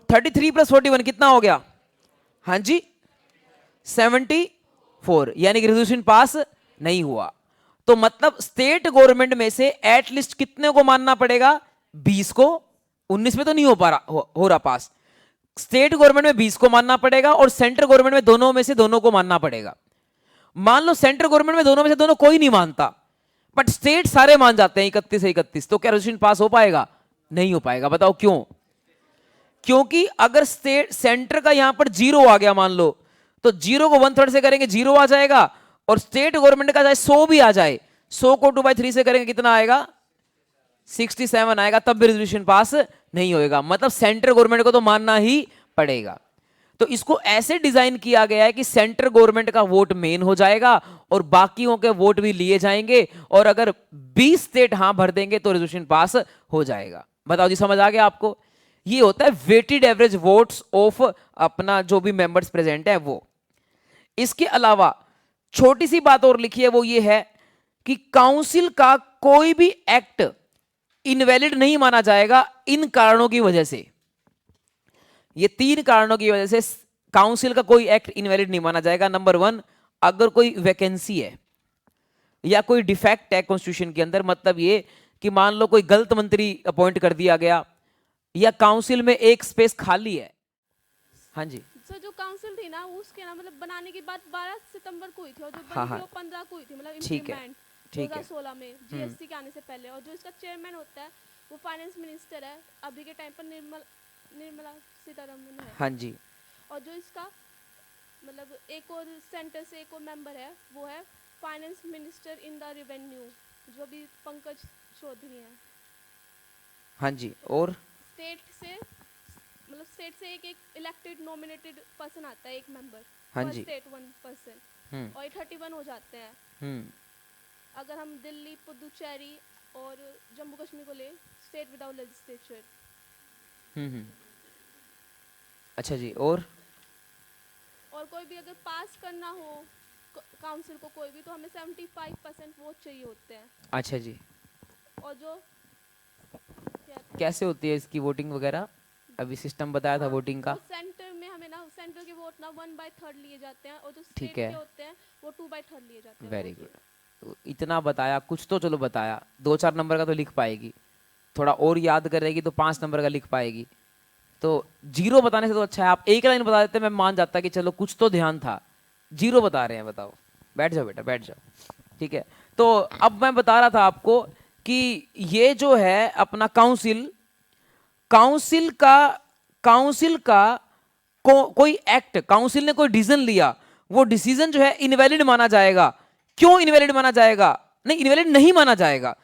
33 + 41 कितना हो गया? हाँ जी, 74। यानी कि रेजोल्यूशन पास नहीं हुआ। तो मतलब स्टेट गवर्नमेंट में से एटलीस्ट कितने को मानना पड़ेगा? 20 को। 19 में तो नहीं हो पा रहा, हो रहा पास। स्टेट गवर्नमेंट में 20 को मानना पड़ेगा और सेंट्रल गवर्नमेंट में दोनों में से दोनों को मानना पड़ेगा। मान लो सेंट्रल गवर्नमेंट में दोनों में से दोनों कोई नहीं मानता, बट स्टेट सारे मान जाते हैं 31 से 31, तो क्या रेजोल्यूशन पास हो पाएगा? नहीं हो पाएगा। बताओ क्यों? क्योंकि अगर स्टेट सेंटर का यहां पर 0 आ गया मान लो, तो 0 को 1/3 से करेंगे 0 आ जाएगा, और स्टेट गवर्नमेंट का चाहे 100 भी आ जाए, 100 को 2/3 से करेंगे कितना आएगा? 67 आएगा, तब भी रेजोल्यूशन पास नहीं होएगा। मतलब सेंट्रल गवर्नमेंट को तो मानना ही पड़ेगा। तो इसको ऐसे डिजाइन किया गया है कि सेंट्रल गवर्नमेंट का वोट मेन हो जाएगा और बाकियों के वोट भी लिए जाएंगे, और अगर 20 स्टेट हां भर देंगे तो रेजोल्यूशन पास हो जाएगा। बताओ जी, समझ आ गया आपको? ये होता है वेटेड एवरेज वोट्स ऑफ अपना जो भी मेंबर्स प्रेजेंट है वो। इसके अलावा छोटी सी बात और लिखी है, वो ये है कि काउंसिल का कोई भी एक्ट इनवैलिड नहीं माना जाएगा इन कारणों की वजह से। ये 3 कारणों की वजह से काउंसिल का कोई एक्ट इनवैलिड नहीं माना जाएगा। नंबर 1, अगर कोई वैकेंसी है या कोई डिफेक्ट है कॉन्स्टिट्यूशन के अंदर, मतलब ये कि मान लो कोई गलत मंत्री अपॉइंट कर दिया गया या काउंसिल में एक स्पेस खाली है। हाँ जी सर, जो काउंसिल थी ना उसके ना मतलब बनाने की बात 12 सितंबर को हुई थी, और जो हाँ बनी हाँ थी वो 15 को हुई थी, मतलब ठीक है इम्प्लीमेंट ठीक है 2016 में जीएसटी के आने से पहले। और जो इसका चेयरमैन होता है वो फाइनेंस मिनिस्टर है, अभी के टाइम पर निर्मला सीतारमन है। हाँ जी। और जो इसका मतलब एक और सेंटर से एक और मेंबर है, वो है finance minister in the revenue, जो भी पंकज चौधरी हैं। हाँ जी। और स्टेट से मतलब स्टेट से एक इलेक्टेड नॉमिनेटेड पर्सन आता है, एक मेंबर। हाँ पर जी। स्टेट 1 पर्सन, और ये 31 हो जाते हैं। अगर हम दिल्ली, पुदुचेरी और जम्मू कश्मीर को ले, स्टेट विदाउट लेजिस्लेचर। अच्छा जी। और कोई भी अगर पास करना हो काउंसिल को कोई भी, तो हमें 75% वोट चाहिए होते हैं। अच्छा जी। और जो कैसे होती है इसकी वोटिंग वगैरह? अभी सिस्टम बताया था वोटिंग का। सेंटर में हमें ना सेंटर के वोट ना 1/3 लिए जाते हैं, और जो ठीक स्टेट है, के होते हैं वो 2/3 लिए जाते हैं। Very good. तो इतना बताया, कुछ तो चलो बताया। 2-4 नंबर का तो लिख पाएगी, थोड़ा और याद करेगी तो 5 नंबर का लिख पाएगी। तो 0 बताने से तो अच्छा है आप एक लाइन बता देते, मैं मान जाता कि चलो कुछ तो ध्यान था। 0 बता रहे हैं, बताओ। बैठ जाओ बेटा, बैठ जाओ। ठीक है, तो अब मैं बता रहा था आपको कि ये जो है अपना काउंसिल का कोई एक्ट, काउंसिल ने कोई डिसीजन लिया, वो डिसीजन जो है इनवैलिड माना जाएगा। क्यों इनवैलिड माना जाएगा? नहीं, इनवैलिड नहीं माना जाएगा।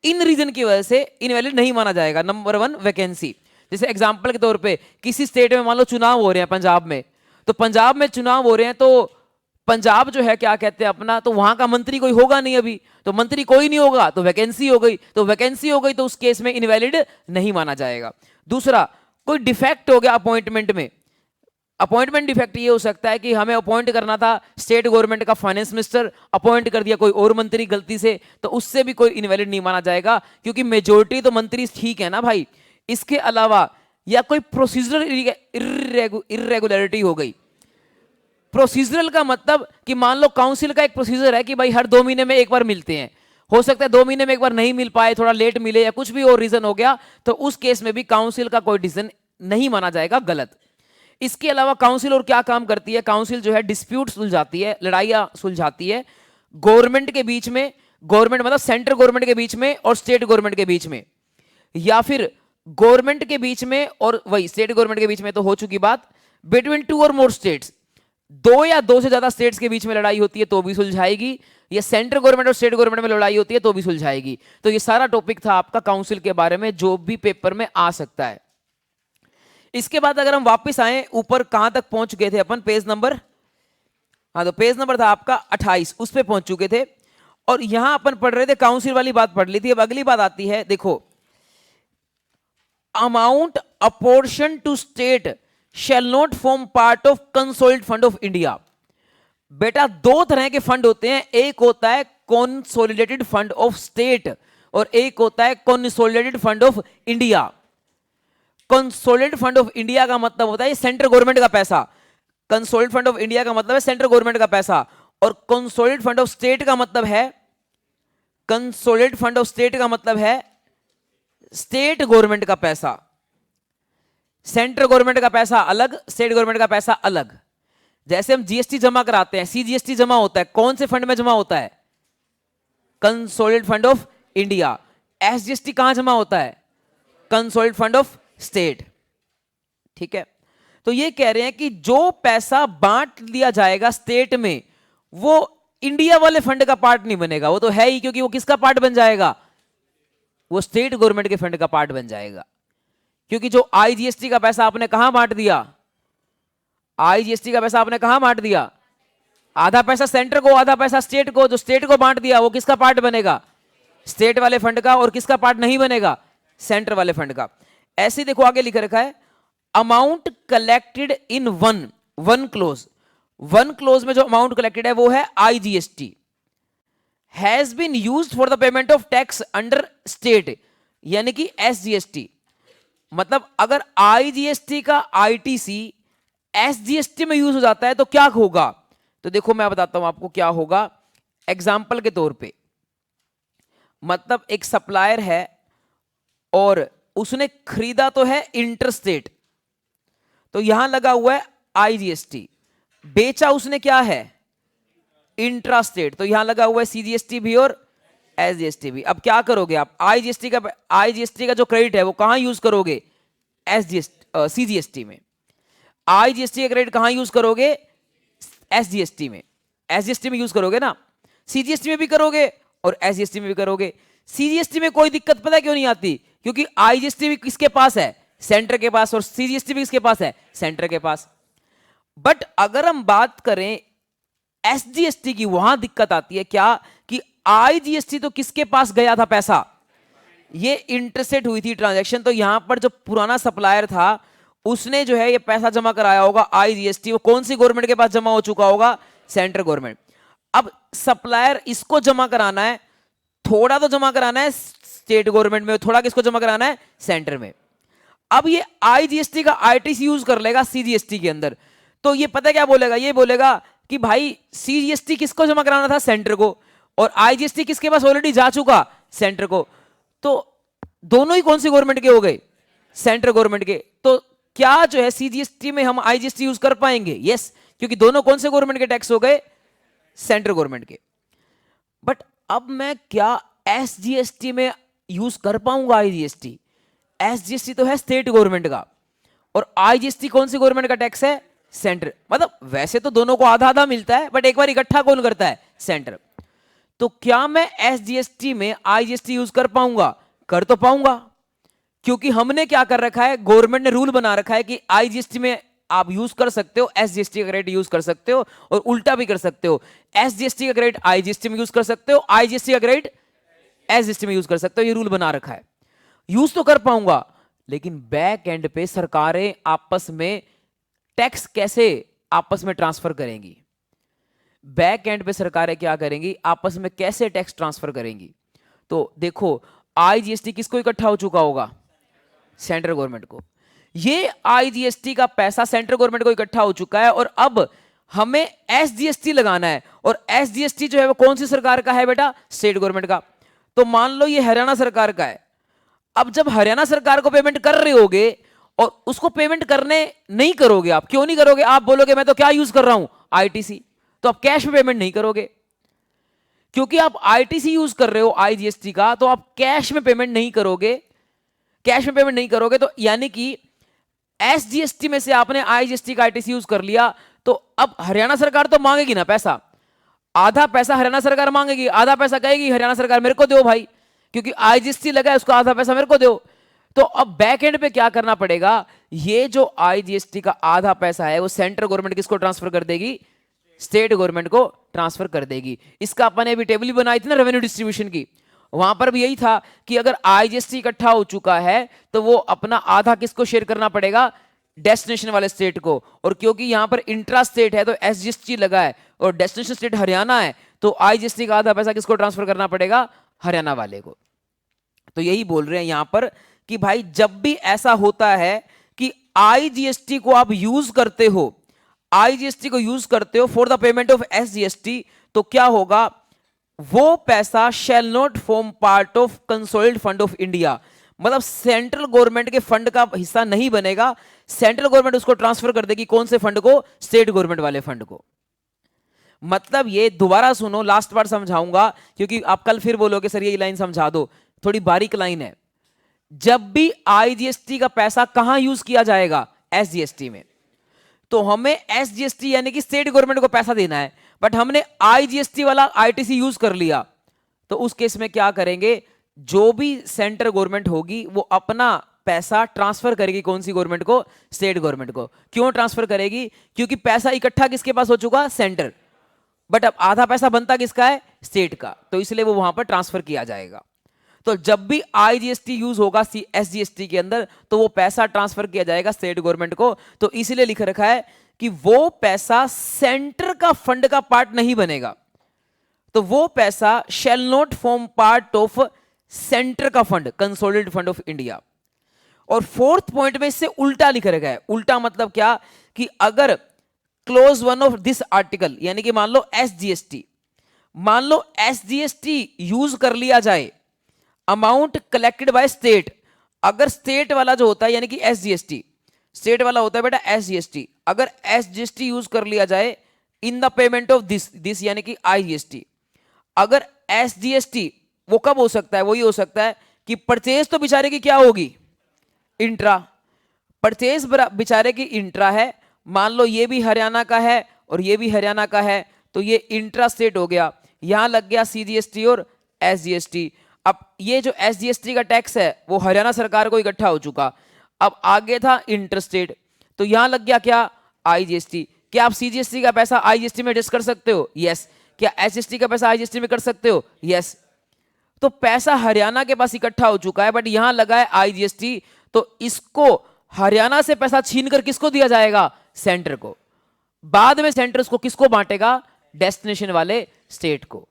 इन रीजन की वजह से इनवैलिड नहीं माना जाएगा। Number 1, vacancy. जैसे एग्जांपल के तौर पे किसी स्टेट में मान लो चुनाव हो रहे हैं, पंजाब में, तो पंजाब में चुनाव हो रहे हैं, तो पंजाब जो है क्या कहते हैं अपना, तो वहां का मंत्री कोई होगा नहीं अभी, तो मंत्री कोई नहीं होगा, तो वैकेंसी हो गई। तो वैकेंसी हो गई तो उस केस में इनवैलिड नहीं माना जाएगा। दूसरा, कोई डिफेक्ट हो गया अपॉइंटमेंट में। अपॉइंटमेंट डिफेक्ट ये हो सकता है कि हमें अपॉइंट करना था स्टेट गवर्नमेंट का फाइनेंस मिनिस्टर, अपॉइंट कर दिया कोई और मंत्री गलती से, तो उससे भी कोई इनवैलिड नहीं माना जाएगा, क्योंकि मेजोरिटी तो मंत्री ठीक है ना भाई। इसके अलावा या कोई प्रोसीजरल इरेगुलरिटी हो गई। प्रोसीजरल का मतलब कि मान लो काउंसिल का एक प्रोसीजर है कि भाई हर 2 महीने में एक बार मिलते हैं, हो सकता है 2 महीने में एक बार नहीं मिल पाए, थोड़ा लेट मिले या कुछ भी और रीजन हो गया, तो उस केस में भी काउंसिल का कोई डिसीजन नहीं माना जाएगा गलत। इसके अलावा काउंसिल और क्या काम करती है, काउंसिल जो है डिस्प्यूट सुलझाती है, लड़ाइयां सुलझाती है गवर्नमेंट के बीच में, गवर्नमेंट मतलब सेंट्रल गवर्नमेंट के बीच में और स्टेट गवर्नमेंट के बीच में, या फिर गवर्नमेंट के बीच में और वही स्टेट गवर्नमेंट के बीच में तो हो चुकी बात, बिटवीन 2 और मोर स्टेट्स, 2 या 2 से ज्यादा स्टेट्स के बीच में लड़ाई होती है तो भी सुलझाएगी, या सेंट्रल गवर्नमेंट और स्टेट गवर्नमेंट में लड़ाई होती है तो भी सुलझाएगी। तो ये सारा टॉपिक था आपका काउंसिल के बारे में जो भी पेपर में आ सकता है। इसके बाद अगर हम वापस आए ऊपर, कहां तक पहुंच गए थे अपन, पेज नंबर, हाँ तो पेज नंबर था आपका 28, उस पे पहुंच चुके थे और यहां अपन पढ़ रहे थे काउंसिल वाली बात पढ़ ली थी। अब अगली बात आती है, देखो, amount apportion to state shall not form part of consolidated fund of India. बेटा 2 तरह के फंड होते हैं, एक होता है कंसोलिडेटेड फंड ऑफ स्टेट और एक होता है consolidated fund of India. Consolidated fund of India का मतलब होता है सेंट्रल गवर्नमेंट का पैसा, कंसोलिडेटेड फंड ऑफ इंडिया का मतलब है सेंट्रल गवर्नमेंट का पैसा, और कंसोलिडेटेड फंड ऑफ स्टेट का मतलब है, कंसोलिडेटेड फंड ऑफ स्टेट का मतलब है स्टेट गवर्नमेंट का पैसा। सेंट्रल गवर्नमेंट का पैसा अलग, स्टेट गवर्नमेंट का पैसा अलग। जैसे हम जीएसटी जमा कराते हैं, सीजीएसटी जमा होता है, कौन से फंड में जमा होता है, consolidated fund of India. SGST कहां जमा होता है, कंसोलिडेटेड फंड ऑफ स्टेट। ठीक है, तो ये कह रहे हैं कि जो पैसा बांट दिया जाएगा स्टेट में वो इंडिया वाले फंड का पार्ट नहीं बनेगा, वो तो है ही, क्योंकि वो किसका पार्ट बन जाएगा, वो स्टेट गवर्नमेंट के फंड का पार्ट बन जाएगा। क्योंकि जो आईजीएसटी का पैसा आपने कहां बांट दिया, आईजीएसटी का पैसा आपने कहां बांट दिया, आधा पैसा सेंटर को आधा पैसा स्टेट को, जो स्टेट को बांट दिया वो किसका पार्ट बनेगा, स्टेट वाले फंड का, और किसका पार्ट नहीं बनेगा, सेंटर वाले फंड का। ऐसे देखो आगे लिख रखा है, amount collected in one clause, one clause में जो अमाउंट कलेक्टेड है वो है IGST, has been used for the payment of tax under state, यानी कि एसजीएसटी। मतलब अगर आईजीएसटी का आईटीसी एसजीएसटी में यूज हो जाता है तो क्या होगा, तो देखो मैं बताता हूं आपको क्या होगा। एग्जाम्पल के तौर पे, मतलब एक सप्लायर है और उसने खरीदा तो है इंटरस्टेट, तो यहां लगा हुआ है आईजीएसटी, बेचा उसने क्या है इंट्रास्टेट, तो यहां लगा हुआ है सीजीएसटी भी और एसजीएसटी भी। अब क्या करोगे आप, आईजीएसटी का जो क्रेडिट है वो कहां यूज करोगे, एसजीएसटी सीजीएसटी में। आईजीएसटी का क्रेडिट कहां यूज करोगे, एसजीएसटी में, एसजीएसटी में यूज करोगे ना, सीजीएसटी में भी करोगे और एसजीएसटी में भी करोगे। सीजीएसटी में कोई दिक्कत पता क्यों नहीं आती, क्योंकि आईजीएसटी भी किसके पास है, सेंटर के पास, और सीजीएसटी भी किसके पास है, सेंटर के पास। बट अगर हम बात करें एसजीएसटी की, वहां दिक्कत आती है क्या, कि आईजीएसटी तो किसके पास गया था पैसा, ये इंटरसेट हुई थी ट्रांजैक्शन, तो यहां पर जो पुराना सप्लायर था उसने जो है ये पैसा जमा कराया होगा आईजीएसटी, वो कौन सी गवर्नमेंट के पास जमा हो चुका होगा, सेंट्रल गवर्नमेंट। अब सप्लायर इसको जमा कराना है, थोड़ा तो जमा कराना है स्टेट गवर्नमेंट में, थोड़ा किसको जमा कराना है, सेंटर में। अब ये आईजीएसटी का आईटीसी यूज कर लेगा सीजीएसटी के अंदर, तो ये पता क्या बोलेगा, ये बोलेगा कि भाई सीजीएसटी किसको जमा कराना था, सेंटर को, और आईजीएसटी किसके पास ऑलरेडी जा चुका, सेंटर को, तो दोनों ही कौन सी गवर्नमेंट के हो गए, सेंट्रल गवर्नमेंट के। तो क्या जो है सीजीएसटी में हम आईजीएसटी यूज कर पाएंगे, यस, क्योंकि दोनों कौन से गवर्नमेंट के टैक्स हो गए, सेंट्रल गवर्नमेंट के। बट अब मैं क्या एसजीएसटी में यूज कर पाऊंगा आईजीएसटी, एसजीएसटी तो है स्टेट गवर्नमेंट का, और आईजीएसटी कौन सी गवर्नमेंट का टैक्स है, सेंटर। मतलब वैसे तो दोनों को आधा आधा मिलता है, बट एक बार इकट्ठा कौन करता है, सेंटर। तो क्या मैं एसजीएसटी में आईजीएसटी यूज कर पाऊंगा, कर तो पाऊंगा, क्योंकि हमने क्या कर रखा है, गवर्नमेंट ने रूल बना रखा है कि आईजीएसटी में आप यूज कर सकते हो, एसजीएसटी का क्रेडिट यूज कर सकते हो, और उल्टा भी कर सकते हो, एसजीएसटी का क्रेडिट आईजीएसटी में यूज कर सकते हो, आईजीएसटी का क्रेडिट एसजीएसटी में यूज कर सकते हो, ये रूल बना रखा है। यूज तो कर पाऊंगा, लेकिन बैक एंड पे सरकारें आपस में टैक्स कैसे आपस में ट्रांसफर करेंगी, बैक एंड पे सरकारें क्या करेंगी, आपस में कैसे टैक्स ट्रांसफर करेंगी। तो देखो आईजीएसटी किसको इकट्ठा हो चुका होगा, सेंट्रल गवर्नमेंट को। ये आईजीएसटी का पैसा सेंट्रल गवर्नमेंट को इकट्ठा हो चुका है, और अब हमें एसजीएसटी लगाना है, और एसजीएसटी जो है वो कौन सी सरकार का है बेटा, स्टेट गवर्नमेंट का। तो मान लो ये हरियाणा सरकार का है। अब जब हरियाणा सरकार को पेमेंट कर रहे होगे और उसको पेमेंट करने नहीं करोगे, आप क्यों नहीं करोगे? आप बोलोगे मैं तो क्या यूज कर रहा हूं, आईटीसी, तो आप कैश में पेमेंट नहीं करोगे। क्योंकि आप आईटीसी यूज कर रहे हो आईजीएसटी का, तो आप कैश में पेमेंट नहीं करोगे। कैश में पेमेंट नहीं करोगे तो यानी कि एसजीएसटी में से आपने आईजीएसटी का आईटीसी यूज कर लिया, तो अब हरियाणा सरकार तो मांगेगी ना पैसा, आधा पैसा हरियाणा सरकार मांगेगी, आधा पैसा कहेगी हरियाणा सरकार मेरे को दो भाई, क्योंकि आईजीएसटी लगा है उसका आधा पैसा मेरे को दो। तो अब बैक एंड पे क्या करना पड़ेगा, ये जो आईजीएसटी का आधा पैसा है वो सेंट्रल गवर्नमेंट किसको ट्रांसफर कर देगी, स्टेट गवर्नमेंट को ट्रांसफर कर देगी। इसका अपन ने अभी टेबल भी बनाई थी ना रेवेन्यू डिस्ट्रीब्यूशन की, वहां पर भी यही था कि अगर आईजीएसटी इकट्ठा हो चुका है तो वो अपना आधा किसको शेयर करना पड़ेगा, डेस्टिनेशन वाले स्टेट को। और क्योंकि यहां पर इंट्रा स्टेट है तो एसजीएसटी लगा है और डेस्टिनेशन स्टेट हरियाणा है, तो आईजीएसटी का आधा पैसा किसको ट्रांसफर करना पड़ेगा, हरियाणा वाले को। तो यही बोल रहे हैं यहां पर कि भाई जब भी ऐसा होता है कि आईजीएसटी को आप यूज करते हो, आईजीएसटी को यूज करते हो for the payment of SGST, तो क्या होगा, वो पैसा shall not form part of consolidated fund of India, मतलब सेंट्रल गवर्नमेंट के फंड का हिस्सा नहीं बनेगा। सेंट्रल गवर्नमेंट उसको ट्रांसफर कर देगी, कौन से फंड को, स्टेट गवर्नमेंट वाले फंड को। मतलब ये दोबारा सुनो, लास्ट बार समझाऊंगा क्योंकि आप कल फिर बोलोगे सर ये लाइन समझा दो, थोड़ी बारीक लाइन है। जब भी आईजीएसटी का पैसा कहां यूज किया जाएगा, एसजीएसटी में, तो हमें एसजीएसटी यानी कि स्टेट गवर्नमेंट को पैसा देना है, बट हमने आईजीएसटी वाला आईटीसी यूज कर लिया, तो उस केस में क्या करेंगे, जो भी सेंट्रल गवर्नमेंट होगी वो अपना पैसा ट्रांसफर करेगी, कौन सी गवर्नमेंट को, स्टेट गवर्नमेंट को। क्यों ट्रांसफर करेगी, क्योंकि पैसा इकट्ठा किसके पास हो चुका, सेंटर, बट अब आधा पैसा बनता किसका है, स्टेट का, तो इसलिए वो वहां पर ट्रांसफर किया जाएगा। तो जब भी आईजीएसटी यूज होगा एसजीएसटी के अंदर, तो वो पैसा ट्रांसफर किया जाएगा स्टेट गवर्नमेंट को। तो इसीलिए लिख रखा है कि वो पैसा सेंटर का फंड का पार्ट नहीं बनेगा, तो वो पैसा shall not form part of centre का fund, consolidated fund of India. और फोर्थ पॉइंट में इससे उल्टा लिख रखा है। उल्टा मतलब क्या, कि अगर close one of this article, यानी कि मान लो एसजीएसटी, मान लो एसजीएसटी यूज कर लिया जाए, अमाउंट कलेक्टेड बाय स्टेट, अगर स्टेट वाला जो होता है यानी कि एसजीएसटी, स्टेट वाला होता है बेटा एसजीएसटी, अगर एसजीएसटी यूज कर लिया जाए in the payment of this यानी कि आईजीएसटी, अगर एसजीएसटी, वो कब हो सकता है, वो ये हो सकता है कि परचेज तो बेचारे की क्या होगी, इंट्रा, परचेज बेचारे की इंट्रा है, मान लो ये भी हरियाणा का है और ये भी हरियाणा का है, तो ये इंट्रा स्टेट हो गया, यहां लग गया सीजीएसटी और एसजीएसटी। अब ये जो एसजीएसटी का टैक्स है वो हरियाणा सरकार को इकट्ठा हो चुका, अब आगे था इंटरस्टेट, तो यहां लग गया क्या, आईजीएसटी। क्या आप सीजीएसटी का पैसा आईजीएसटी में एडजस्ट कर सकते हो, यस। क्या एसजीएसटी का पैसा आईजीएसटी में कर सकते हो, यस। तो पैसा हरियाणा के पास इकट्ठा हो चुका है, बट यहां लगा है आईजीएसटी, तो इसको हरियाणा से पैसा छीनकर किसको दिया जाएगा, सेंटर को। बाद में सेंटर उसको किसको बांटेगा, डेस्टिनेशन वाले स्टेट को।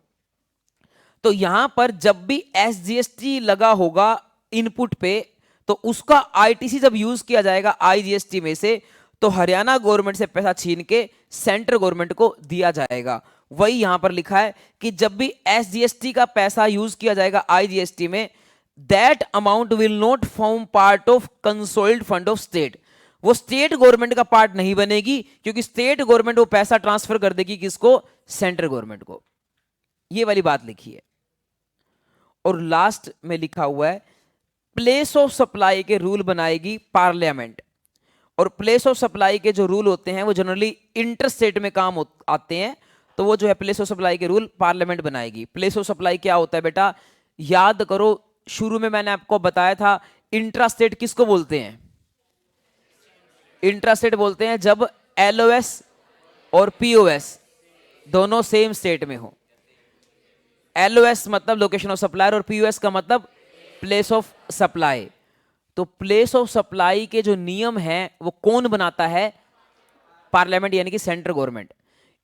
तो यहां पर जब भी एसजीएसटी लगा होगा इनपुट पे, तो उसका आईटीसी जब यूज किया जाएगा आईजीएसटी में से, तो हरियाणा गवर्नमेंट से पैसा छीन के सेंट्रल गवर्नमेंट को दिया जाएगा। वही यहां पर लिखा है कि जब भी एसजीएसटी का पैसा यूज किया जाएगा आईजीएसटी में, that amount will not form part of consolidated fund of state, वो स्टेट गवर्नमेंट का पार्ट नहीं बनेगी, क्योंकि स्टेट गवर्नमेंट वो पैसा ट्रांसफर कर देगी किसको, सेंट्रल गवर्नमेंट को। ये वाली बात लिखी है। और लास्ट में लिखा हुआ है प्लेस ऑफ सप्लाई के रूल बनाएगी पार्लियामेंट। और प्लेस ऑफ सप्लाई के जो रूल होते हैं वो जनरली इंटर स्टेट में काम आते हैं, तो वो जो है प्लेस ऑफ सप्लाई के रूल पार्लियामेंट बनाएगी। प्लेस ऑफ सप्लाई क्या होता है बेटा, याद करो, शुरू में मैंने आपको बताया था इंट्रा स्टेट किसको बोलते हैं, इंट्रा स्टेट बोलते हैं जब एलओएस और पीओएस दोनों सेम स्टेट में हो। एलओएस मतलब लोकेशन ऑफ सप्लायर और पीओएस का मतलब प्लेस ऑफ सप्लाई। तो प्लेस ऑफ सप्लाई के जो नियम हैं वो कौन बनाता है, पार्लियामेंट यानी कि सेंट्रल गवर्नमेंट।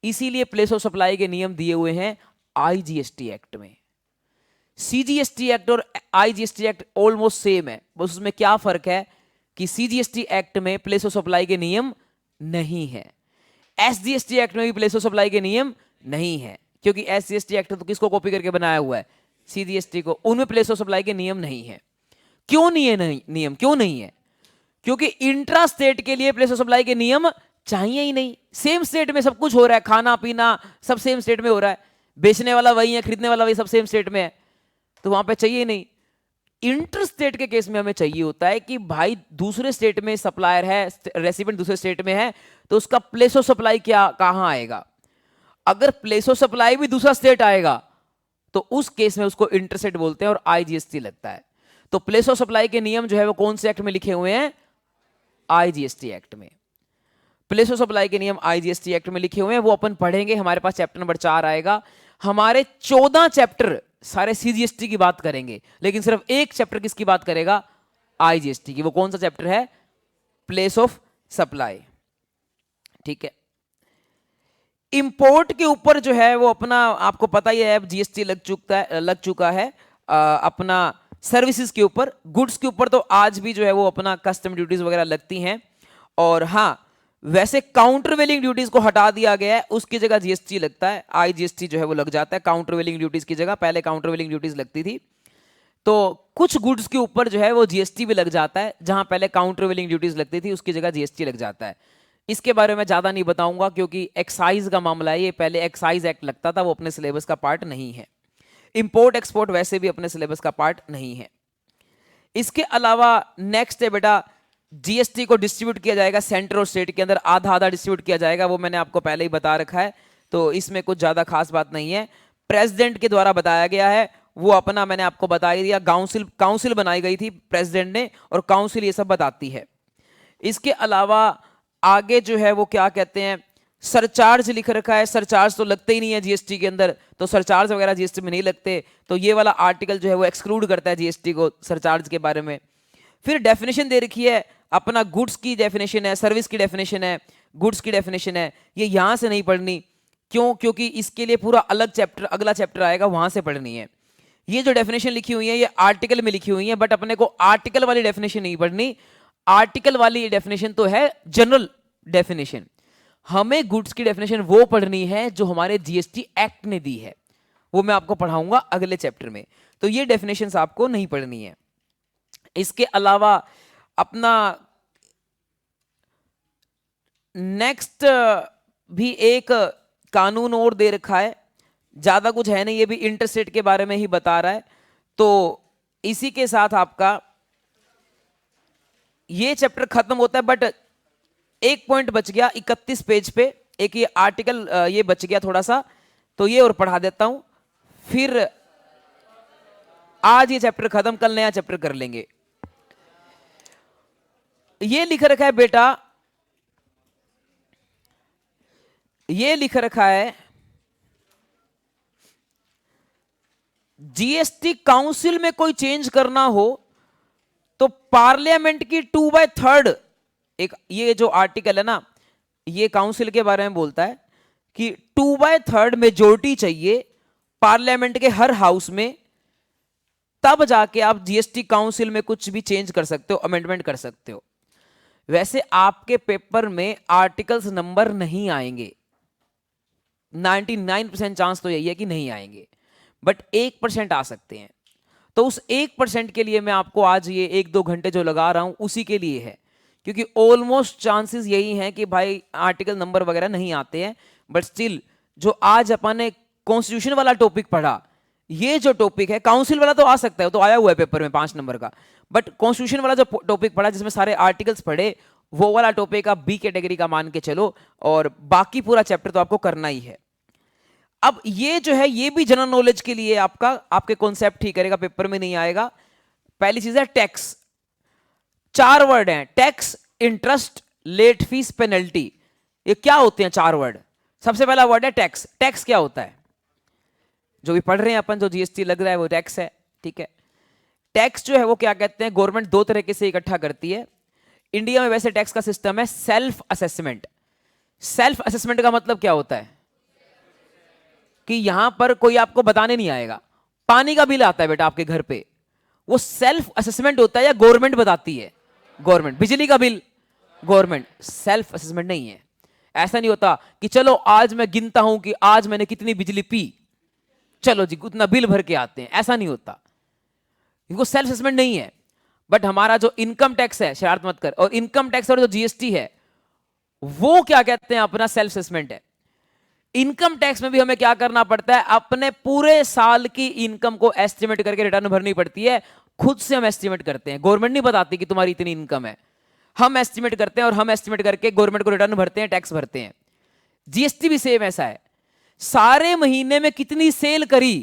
इसीलिए प्लेस ऑफ सप्लाई के नियम दिए हुए हैं आईजीएसटी एक्ट में। सीजीएसटी एक्ट और आईजीएसटी एक्ट ऑलमोस्ट सेम है, बस उसमें क्या फर्क है कि सीजीएसटी एक्ट में प्लेस ऑफ सप्लाई के नियम नहीं है, एसजीएसटी एक्ट में भी प्लेस ऑफ सप्लाई के नियम नहीं है, क्योंकि एसजीएसटी एक्ट तो किसको कॉपी करके बनाया हुआ है, सीजीएसटी को, उनमें प्लेस ऑफ सप्लाई के नियम नहीं है। क्यों नहीं है? नहीं नियम क्यों नहीं है? क्योंकि इंट्रा स्टेट के लिए प्लेस ऑफ सप्लाई के नियम चाहिए ही नहीं। सेम स्टेट में सब कुछ हो रहा है, खाना पीना सब सेम स्टेट में हो रहा है, बेचने वाला वही है, खरीदने वाला वही, सब सेम स्टेट में है, तो वहां पे चाहिए ही नहीं। इंटर स्टेट के केस में हमें चाहिए होता है कि भाई दूसरे स्टेट में सप्लायर है, रेसिपिएंट दूसरे स्टेट में है, तो उसका प्लेस ऑफ सप्लाई क्या कहां आएगा। अगर प्लेस ऑफ सप्लाई भी दूसरा स्टेट आएगा तो उस केस में उसको इंटर स्टेट बोलते हैं और आईजीएसटी लगता है। तो प्लेस ऑफ सप्लाई के नियम जो है वो कौन से एक्ट में लिखे हुए हैं? आईजीएसटी एक्ट में। प्लेस ऑफ सप्लाई के नियम आईजीएसटी एक्ट में लिखे हुए हैं, वो अपन पढ़ेंगे। हमारे पास चैप्टर नंबर 4 आएगा। हमारे 14 चैप्टर सारे सीजीएसटी की बात करेंगे, लेकिन सिर्फ एक चैप्टर किसकी बात करेगा? आईजीएसटी की। वो कौन सा चैप्टर है? Place of supply. ठीक है। इंपोर्ट के ऊपर जो है वो अपना आपको पता ही है, अब जीएसटी लग चुका है अपना सर्विसेज के ऊपर। गुड्स के ऊपर तो आज भी जो है वो अपना कस्टम ड्यूटीज वगैरह लगती हैं। और हाँ, वैसे काउंटर वेलिंग ड्यूटीज को हटा दिया गया है, उसकी जगह जीएसटी लगता है। आईजीएसटी जो है वो लग जाता है काउंटर वेलिंग ड्यूटीज की जगह। पहले काउंटर वेलिंग ड्यूटीज लगती थी, तो कुछ गुड्स के ऊपर जो है वो जीएसटी भी लग जाता है। जहां पहले काउंटर वेलिंग ड्यूटीज लगती थी उसकी जगह जीएसटी लग जाता है। इसके बारे में ज्यादा नहीं बताऊंगा क्योंकि एक्साइज का मामला है ये। पहले एक्साइज एक्ट लगता था, वो अपने सिलेबस का पार्ट नहीं है। इंपोर्ट एक्सपोर्ट वैसे भी अपने सिलेबस का पार्ट नहीं है। इसके अलावा नेक्स्ट है बेटा, जीएसटी को डिस्ट्रीब्यूट किया जाएगा सेंटर और स्टेट के अंदर, आधा आधा डिस्ट्रीब्यूट किया जाएगा। वो मैंने आपको पहले ही बता रखा है, तो इसमें कुछ ज्यादा खास बात नहीं है। प्रेसिडेंट के द्वारा बताया गया है, वो अपना मैंने आपको बता ही दिया। काउंसिल बनाई गई थी प्रेसिडेंट ने, और काउंसिल ये सब बताती है। इसके अलावा आगे जो है वो क्या कहते हैं, सरचार्ज लिख रखा है। सरचार्ज तो लगते ही नहीं है जीएसटी के अंदर, तो सरचार्ज वगैरह जीएसटी में नहीं लगते, तो ये वाला आर्टिकल जो है वो एक्सक्लूड करता है जीएसटी को सरचार्ज के बारे में। फिर डेफिनेशन दे रखी है, अपना गुड्स की डेफिनेशन है, सर्विस की डेफिनेशन है, गुड्स की डेफिनेशन है। ये यहां से नहीं पढ़नी, क्यों? क्योंकि इसके लिए पूरा अलग चैप्टर, अगला चैप्टर आएगा, वहां से पढ़नी है। ये जो डेफिनेशन लिखी हुई है ये आर्टिकल में लिखी हुई है, बट अपने को आर्टिकल वाली डेफिनेशन नहीं पढ़नी। आर्टिकल वाली डेफिनेशन तो है जनरल डेफिनेशन, हमें गुड्स की डेफिनेशन वो पढ़नी है जो हमारे जीएसटी एक्ट ने दी है, वो मैं आपको पढ़ाऊंगा अगले चैप्टर में। तो ये डेफिनेशंस आपको नहीं पढ़नी है। इसके अलावा अपना नेक्स्ट भी एक कानून और दे रखा है, ज्यादा कुछ है नहीं, ये भी इंटरस्टेट के बारे में ही बता रहा है। तो इसी के साथ आपका ये चैप्टर खत्म होता है। बट एक पॉइंट बच गया 31 पेज पे, एक ये आर्टिकल ये बच गया थोड़ा सा, तो ये और पढ़ा देता हूं, फिर आज ये चैप्टर खत्म, कल नया चैप्टर कर लेंगे। ये लिख रखा है बेटा, ये लिख रखा है जीएसटी काउंसिल में कोई चेंज करना हो तो पार्लियामेंट की 2/3, एक ये जो आर्टिकल है ना, ये काउंसिल के बारे में बोलता है कि 2/3 मेजोरिटी चाहिए पार्लियामेंट के हर हाउस में, तब जाके आप जीएसटी काउंसिल में कुछ भी चेंज कर सकते हो, अमेंडमेंट कर सकते हो। वैसे आपके पेपर में आर्टिकल्स नंबर नहीं आएंगे, 99% चांस तो यही है कि नहीं आएंगे, बट 1% आ सकते हैं। तो उस 1% के लिए मैं आपको आज ये 1-2 घंटे जो लगा रहा हूं उसी के लिए है, क्योंकि ऑलमोस्ट चांसेस यही हैं कि भाई आर्टिकल नंबर वगैरह नहीं आते हैं। बट स्टिल जो आज अपन ने कॉन्स्टिट्यूशन वाला टॉपिक पढ़ा, ये जो टॉपिक है, काउंसिल वाला तो आ सकता है, तो आया हुआ है पेपर में 5 नंबर का, बट कॉन्स्टिट्यूशन वाला जो टॉपिक पढ़ा जिसमें सारे आर्टिकल्स पढ़े, वो वाला टॉपिक आप बी कैटेगरी का मान के चलो, और बाकी पूरा चैप्टर तो आपको करना ही है। अब ये जो है ये भी जनरल नॉलेज के लिए आपका, आपके कॉन्सेप्ट ठीक करेगा, पेपर में नहीं आएगा। पहली चीज है टैक्स, 4 वर्ड हैं, tax, interest, late fees, penalty. ये क्या होते हैं 4 वर्ड? सबसे पहला वर्ड है टैक्स। टैक्स क्या होता है? जो भी पढ़ रहे हैं अपन, जो जीएसटी लग रहा है वो टैक्स है, ठीक है। टैक्स जो है वो क्या कहते हैं, गवर्नमेंट 2 तरीके से इकट्ठा करती है। इंडिया में वैसे टैक्स का सिस्टम है सेल्फ असेसमेंट। सेल्फ असेसमेंट का मतलब क्या होता है कि यहां पर कोई आपको बताने नहीं आएगा। पानी का बिल आता है बेटा आपके घर पे, वो सेल्फ असेसमेंट होता है या गवर्नमेंट बताती है? गवर्नमेंट। बिजली का बिल गवर्नमेंट, सेल्फ असेसमेंट नहीं है। ऐसा नहीं होता कि चलो आज मैं गिनता हूं कि आज मैंने कितनी बिजली पी, चलो जी उतना बिल भर के आते हैं, ऐसा नहीं होता। इनको सेल्फ असेसमेंट नहीं है। बट हमारा जो इनकम टैक्स है, शरारत मत कर, और इनकम टैक्स और जो जीएसटी है वो क्या कहते हैं, अपना सेल्फ असेसमेंट है। इनकम टैक्स में भी हमें क्या करना पड़ता है, अपने पूरे साल की इनकम को एस्टिमेट करके रिटर्न भरनी पड़ती है। खुद से हम एस्टिमेट करते हैं, गवर्नमेंट नहीं बताती कि तुम्हारी इतनी इनकम है, हम एस्टिमेट करते हैं और हम एस्टिमेट करके गवर्नमेंट को रिटर्न भरते हैं, टैक्स भरते हैं। जीएसटी भी सेम ऐसा है, सारे महीने में कितनी सेल करी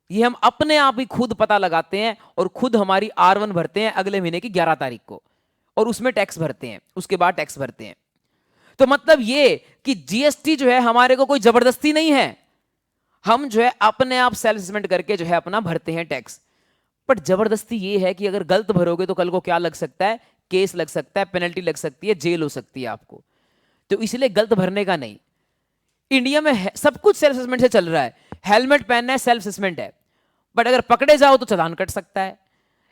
ये हम अपने आप ही खुद पता लगाते हैं और खुद हमारी R1 भरते हैं अगले महीने की 11 तारीख को, और उसमें टैक्स भरते हैं, उसके बाद टैक्स भरते हैं। तो मतलब ये कि जीएसटी जो है हमारे को कोई जबरदस्ती नहीं है, हम जो है अपने आप सेल्फ असेसमेंट करके जो है अपना भरते हैं टैक्स। बट जबरदस्ती ये है कि अगर गलत भरोगे तो कल को क्या लग सकता है, केस लग सकता है, पेनल्टी लग सकती है, जेल हो सकती है आपको। तो इसलिए गलत भरने का नहीं। इंडिया में सब कुछ सेल्फ असेसमेंट से चल रहा है, हेलमेट पहनना है सेल्फ असेसमेंट है, बट अगर पकड़े जाओ तो चालान कट सकता है।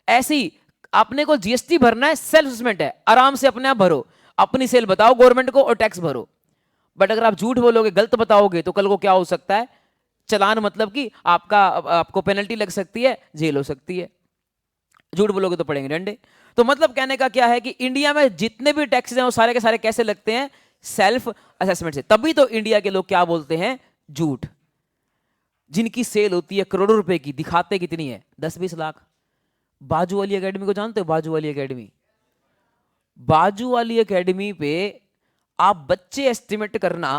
ऐसी आपने को जीएसटी भरना है, सेल्फ असेसमेंट है, आराम से अपने आप भरो, अपनी सेल बताओ गवर्नमेंट को और टैक्स भरो। बट अगर आप झूठ बोलोगे, गलत बताओगे तो कल को क्या हो सकता है, चालान, मतलब कि आपको पेनल्टी लग सकती है, जेल हो सकती है। झूठ बोलोगे तो पड़ेंगे डंडे। तो मतलब कहने का क्या है कि इंडिया में जितने भी टैक्सेस हैं वो सारे के सारे कैसे लगते हैं, सेल्फ असेसमेंट से। तभी तो इंडिया के लोग क्या बोलते हैं, झूठ। जिनकी सेल होती है करोड़ों रुपए की, दिखाते कितनी है, 10-20 लाख। बाजू वाली एकेडमी को जानते हो, बाजू वाली एकेडमी? बाजू वाली एकेडमी पे आप बच्चे एस्टिमेट करना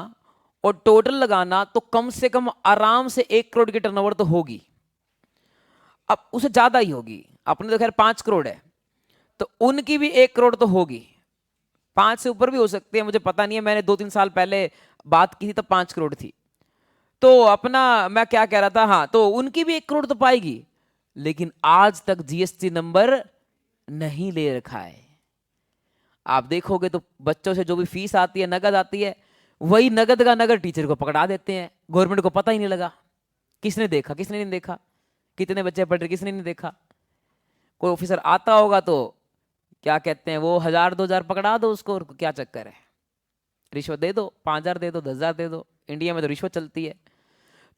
और टोटल लगाना तो कम से कम आराम से 1 करोड़ की टर्नओवर तो होगी, अब उसे ज्यादा ही होगी। अपने तो खैर 5 करोड़ है, तो उनकी भी 1 करोड़ तो होगी, 5 से ऊपर भी हो सकती है, मुझे पता नहीं है, मैंने 2-3 साल पहले बात की थी तब 5 करोड़ थी। तो अपना मैं क्या कह रहा था, हाँ, तो उनकी भी 1 करोड़ तो पाएगी, लेकिन आज तक जीएसटी नंबर नहीं ले रखा है। आप देखोगे तो बच्चों से जो भी फीस आती है, नगद आती है, वही नगद का नगद टीचर को पकड़ा देते हैं, गवर्नमेंट को पता ही नहीं लगा। किसने देखा, किसने नहीं देखा, कितने बच्चे पढ़ रहे, किसने नहीं देखा। कोई ऑफिसर आता होगा तो क्या कहते हैं, वो 1000-2000 पकड़ा दो उसको, और क्या चक्कर है, रिश्वत दे दो, 5000 दे दो, 10,000 दे दो। इंडिया में तो रिश्वत चलती है।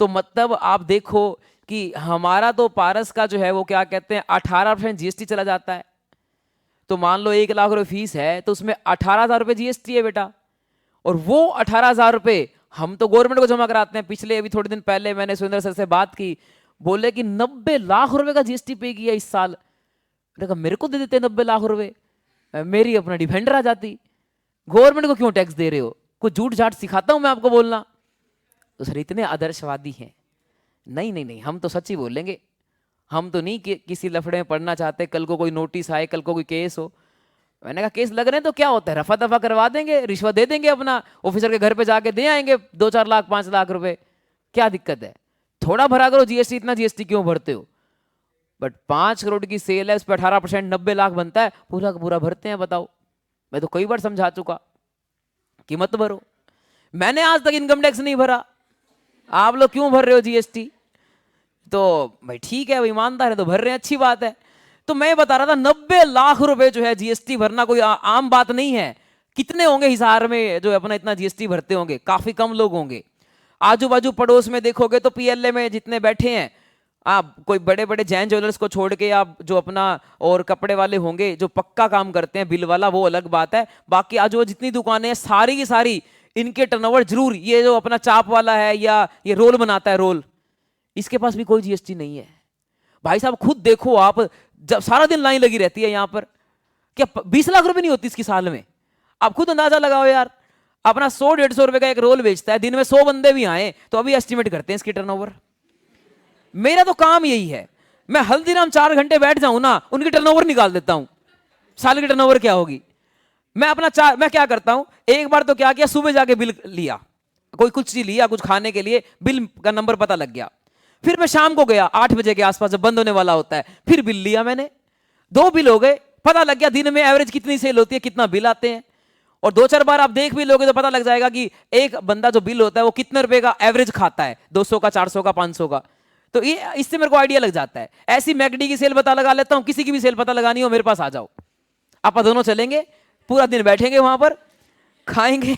तो मतलब आप देखो कि हमारा तो पारस का जो है वो क्या कहते हैं 18% जीएसटी चला जाता है। तो मान लो 1 लाख रुपए फीस है तो उसमें 18,000 रुपए जीएसटी है बेटा, और वो 18,000 रुपए हम तो गवर्नमेंट को जमा कराते हैं। पिछले अभी थोड़े दिन पहले मैंने सुरेंद्र सर से बात की, बोले कि 90 लाख रुपए का जीएसटी पे किया इस साल। देखा मेरे को दे देते 90 लाख रुपए, मेरी अपना डिफेंडर आ जाती। गवर्नमेंट को क्यों टैक्स दे रहे हो, कुछ झूठ झाट सिखाता हूं मैं आपको बोलना? तो सर इतने आदर्शवादी हैं। नहीं नहीं नहीं, हम तो सच ही बोलेंगे, हम तो नहीं कि किसी लफड़े में पढ़ना चाहते, कल को कोई नोटिस आए, कल को कोई केस हो। मैंने कहा केस लग रहे हैं तो क्या होता है, रफा दफा करवा देंगे, रिश्वत दे देंगे, अपना ऑफिसर के घर पे जाके दे आएंगे 2-4 लाख 5 लाख रुपए, क्या दिक्कत है, थोड़ा भरा करो जीएसटी, इतना जीएसटी क्यों भरते हो? बट 5 करोड़ की सेल है, उस पर 18% 90 लाख बनता है, पूरा का पूरा भरते हैं। बताओ, मैं तो कई बार समझा चुका कि मत भरो। मैंने आज तक इनकम टैक्स नहीं भरा, आप लोग क्यों भर रहे हो जीएसटी? तो भाई ठीक है, ईमानदार है तो भर रहे हैं, अच्छी बात है। तो मैं बता रहा था 90 लाख रुपए जो है जीएसटी भरना कोई आम बात नहीं है। कितने होंगे हिसार में जो अपना इतना जीएसटी भरते होंगे? काफी कम लोग होंगे। आजू बाजू पड़ोस में देखोगे तो पीएलए में जितने बैठे हैं, आप कोई बड़े बड़े जैन ज्वेलर्स को छोड़ के आप जो अपना और कपड़े वाले होंगे जो पक्का काम करते हैं बिल वाला, वो अलग बात है। बाकी आजू जितनी दुकानें हैं सारी की सारी इनके टर्नओवर जरूर, ये जो अपना चाप वाला है या ये रोल बनाता है रोल, इसके पास भी कोई जीएसटी नहीं है। भाई साहब खुद देखो आप, जब सारा दिन लाइन लगी रहती है यहां पर, क्या 20 लाख रुपए नहीं होती इसकी साल में? आप खुद अंदाजा लगाओ यार, अपना 100-150 रुपए का एक रोल बेचता है, दिन में 100 बंदे भी आए तो अभी एस्टिमेट करते हैं इसकी टर्नओवर। मेरा तो काम यही है, मैं हल्दीराम 4 घंटे बैठ जाऊं ना, उनकी टर्नओवर निकाल देता हूं, साल की टर्नओवर क्या होगी। मैं क्या करता हूं, एक बार तो क्या किया, सुबह जाके बिल लिया, कोई कुछ चीज लिया कुछ खाने के लिए, बिल का नंबर पता लग गया। फिर मैं शाम को गया 8 बजे के आसपास जब बंद होने वाला होता है, फिर बिल लिया मैंने, 2 बिल हो गए, पता लग गया दिन में एवरेज कितनी सेल होती है, कितना बिल आते हैं। और 2-4 बार आप देख भी लोगे तो पता लग जाएगा कि एक बंदा जो बिल होता है वो कितने रुपए का एवरेज खाता है, 200 का, 400 का, 500 का। तो ये इससे मेरे को आइडिया लग जाता है। ऐसी मैकडी की सेल पता लगा लेता हूं, किसी की भी सेल पता लगानी हो मेरे पास आ जाओ, आप दोनों चलेंगे, पूरा दिन बैठेंगे वहां पर, खाएंगे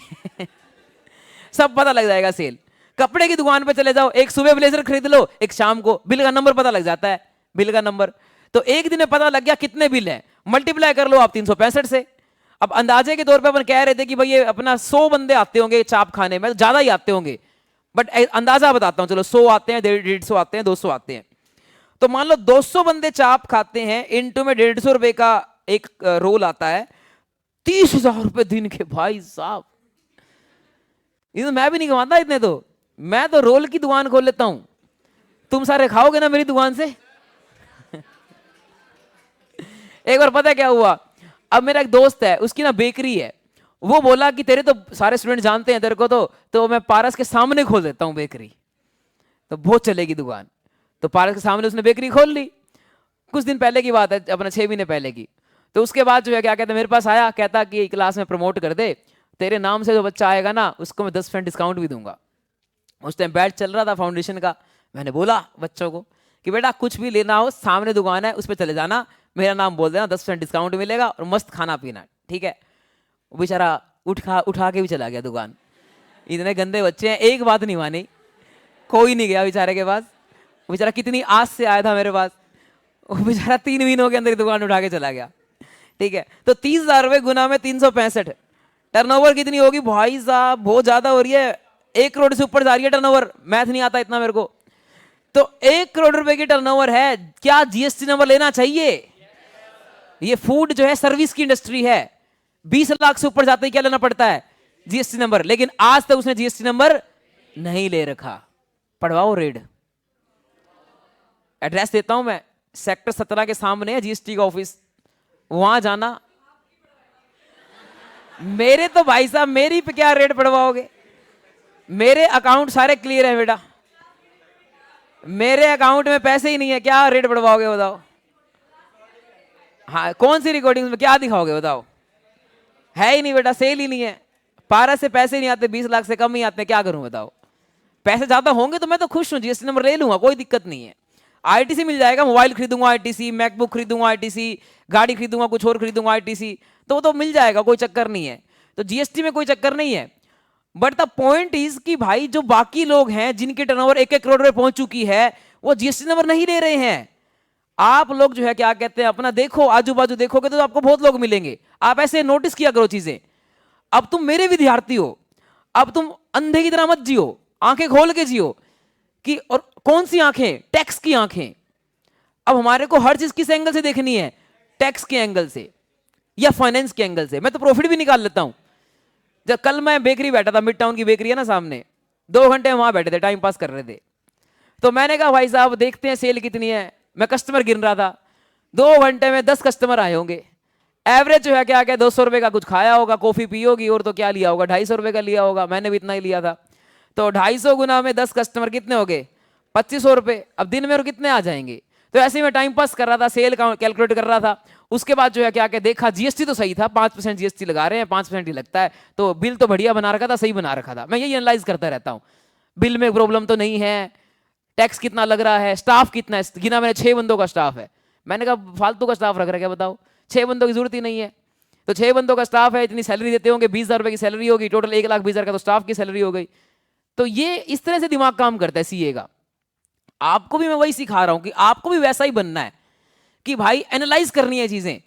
सब पता लग जाएगा सेल। कपड़े की दुकान पे चले जाओ, एक सुबह ब्लेजर खरीद लो, एक शाम को, बिल का नंबर पता लग जाता है, बिल का नंबर। तो एक दिन में पता लग गया कितने बिल हैं, मल्टीप्लाई कर लो आप 365 से। अब अंदाजे के तौर पे अपन कह रहे थे कि भाई ये अपना 100 बंदे आते होंगे चाप खाने में, ज्यादा ही आते होंगे, बट अंदाजा बताता हूं, चलो 100 आते हैं, 150 आते हैं, 200 आते हैं। तो मान लो 200 बंदे चाप खाते हैं, इनटू में 150 रुपए का एक रोल आता है, 30,000 रुपए दिन के। भाई साहब, ये तो मैं भी नहीं कमाता इतने, तो मैं तो रोल की दुकान खोल लेता हूं, तुम सारे खाओगे ना मेरी दुकान से। एक बार पता है क्या हुआ, अब मेरा एक दोस्त है, उसकी ना बेकरी है, वो बोला कि तेरे तो सारे स्टूडेंट जानते हैं तेरे को, तो मैं पारस के सामने खोल देता हूं बेकरी, तो बहुत चलेगी दुकान। तो पारस के सामने उसने बेकरी खोल ली, कुछ दिन पहले की बात है, अपना 6 महीने पहले की। तो उसके बाद जो है क्या कहते हैं, मेरे पास आया, कहता कि क्लास में प्रमोट कर दे, तेरे नाम से जो बच्चा आएगा ना उसको मैं 10% डिस्काउंट भी दूंगा। उस टाइम बैच चल रहा था फाउंडेशन का। मैंने बोला बच्चों को कि बेटा कुछ भी लेना हो, सामने दुकान है, उस पर चले जाना, मेरा नाम बोल देना, 10% डिस्काउंट मिलेगा और मस्त खाना पीना, ठीक है। वो बेचारा उठा के भी चला गया दुकान। इतने गंदे बच्चे हैं, एक बात नहीं मानी, कोई नहीं गया बेचारे के पास। वो बेचारा कितनी आस से आया था मेरे पास, वो बेचारा 3 महीनों के अंदर दुकान उठा के चला गया, ठीक है। तो 30,000 रुपये गुना में 365, टर्नओवर कितनी होगी भाई साहब, बहुत ज्यादा हो रही है, 1 करोड़ से ऊपर जा रही है टर्नओवर, मैथ नहीं आता इतना मेरे को। तो 1 करोड़ रुपए की टर्नओवर है, क्या जीएसटी नंबर लेना चाहिए? ये फूड जो है सर्विस की इंडस्ट्री है, 20 लाख से ऊपर जाते ही क्या लेना पड़ता है? GST number. लेकिन आज तक उसने जीएसटी नंबर नहीं ले रखा। पढ़वाओ रेड। एड्रेस देता हूं मैं, सेक्टर 17 के सामने है जीएसटी का ऑफिस, वहां जाना। मेरे तो भाई साहब, मेरी पे क्या रेड पढ़वाओगे? मेरे अकाउंट सारे क्लियर है बेटा, मेरे अकाउंट में पैसे ही नहीं है, क्या रेट बढ़वाओगे बताओ? हाँ, कौन सी रिकॉर्डिंग में क्या दिखाओगे बताओ? है ही नहीं बेटा, सेल ही नहीं है, पारस से पैसे नहीं आते, 20 लाख से कम ही आते हैं, क्या करूं बताओ? पैसे ज्यादा होंगे तो मैं तो खुश हूं, जीएसटी नंबर ले लूंगा, कोई दिक्कत नहीं है। आईटीसी मिल जाएगा, मोबाइल खरीदूंगा आईटीसी, मैकबुक खरीदूंगा आईटीसी, गाड़ी खरीदूंगा, कुछ और खरीदूंगा आईटीसी, तो वो तो मिल जाएगा, कोई चक्कर नहीं है। तो जीएसटी में कोई चक्कर नहीं है। बट द पॉइंट इज कि भाई जो बाकी लोग हैं जिनके टर्नओवर 1-1 करोड़ रुपए पहुंच चुकी है, वो जीएसटी नंबर नहीं ले रहे हैं। आप लोग जो है क्या कहते हैं, अपना देखो, आजू बाजू देखोगे तो आपको बहुत लोग मिलेंगे। आप ऐसे नोटिस किया करो चीजें। अब तुम मेरे विद्यार्थी हो, अब तुम अंधे की तरह मत जियो, आंखें खोल के जियो। कि और कौन सी आंखें? टैक्स की आंखें। अब हमारे को हर चीज किस एंगल से देखनी है? टैक्स के एंगल से या फाइनेंस के एंगल से। मैं तो प्रॉफिट भी निकाल लेता हूं। जब कल मैं बेकरी बैठा था, मिड टाउन की बेकरी है ना सामने, 2 घंटे वहां बैठे थे, टाइम पास कर रहे थे। तो मैंने कहा भाई साहब देखते हैं सेल कितनी है। मैं कस्टमर गिन रहा था, 2 घंटे में 10 कस्टमर आए होंगे। एवरेज जो है क्या क्या 200 रुपए का कुछ खाया होगा, कॉफी पी होगी, और तो क्या लिया होगा, 250 रुपए का लिया होगा, मैंने भी इतना ही लिया था। तो 250 गुना में 10 कस्टमर कितने हो गए? 2500 रुपए। अब दिन में और कितने आ जाएंगे? तो ऐसे ही मैं टाइम पास कर रहा था, सेल कैलकुलेट कर रहा था। उसके बाद जो है क्या क्या देखा, जीएसटी तो सही था, 5% जीएसटी लगा रहे हैं, 5% ही लगता है, तो बिल तो बढ़िया बना रखा था, सही बना रखा था। मैं यही एनालाइज करता रहता हूँ, बिल में प्रॉब्लम तो नहीं है, टैक्स कितना लग रहा है, स्टाफ कितना है। गिना मैंने 6 बंदों का स्टाफ है। मैंने कहा फालतू का स्टाफ रख रहा है क्या बताओ, 6 बंदों की जरूरत ही नहीं है। तो 6 बंदों का स्टाफ है, इतनी सैलरी देते होंगे, 20,000 रुपए की सैलरी होगी, टोटल 1,20,000 का तो स्टाफ की सैलरी हो गई। तो ये इस तरह से दिमाग काम करता है सीए का। आपको भी मैं वही सिखा रहा हूं कि आपको भी वैसा ही बनना है कि भाई एनालाइज करनी है चीजें।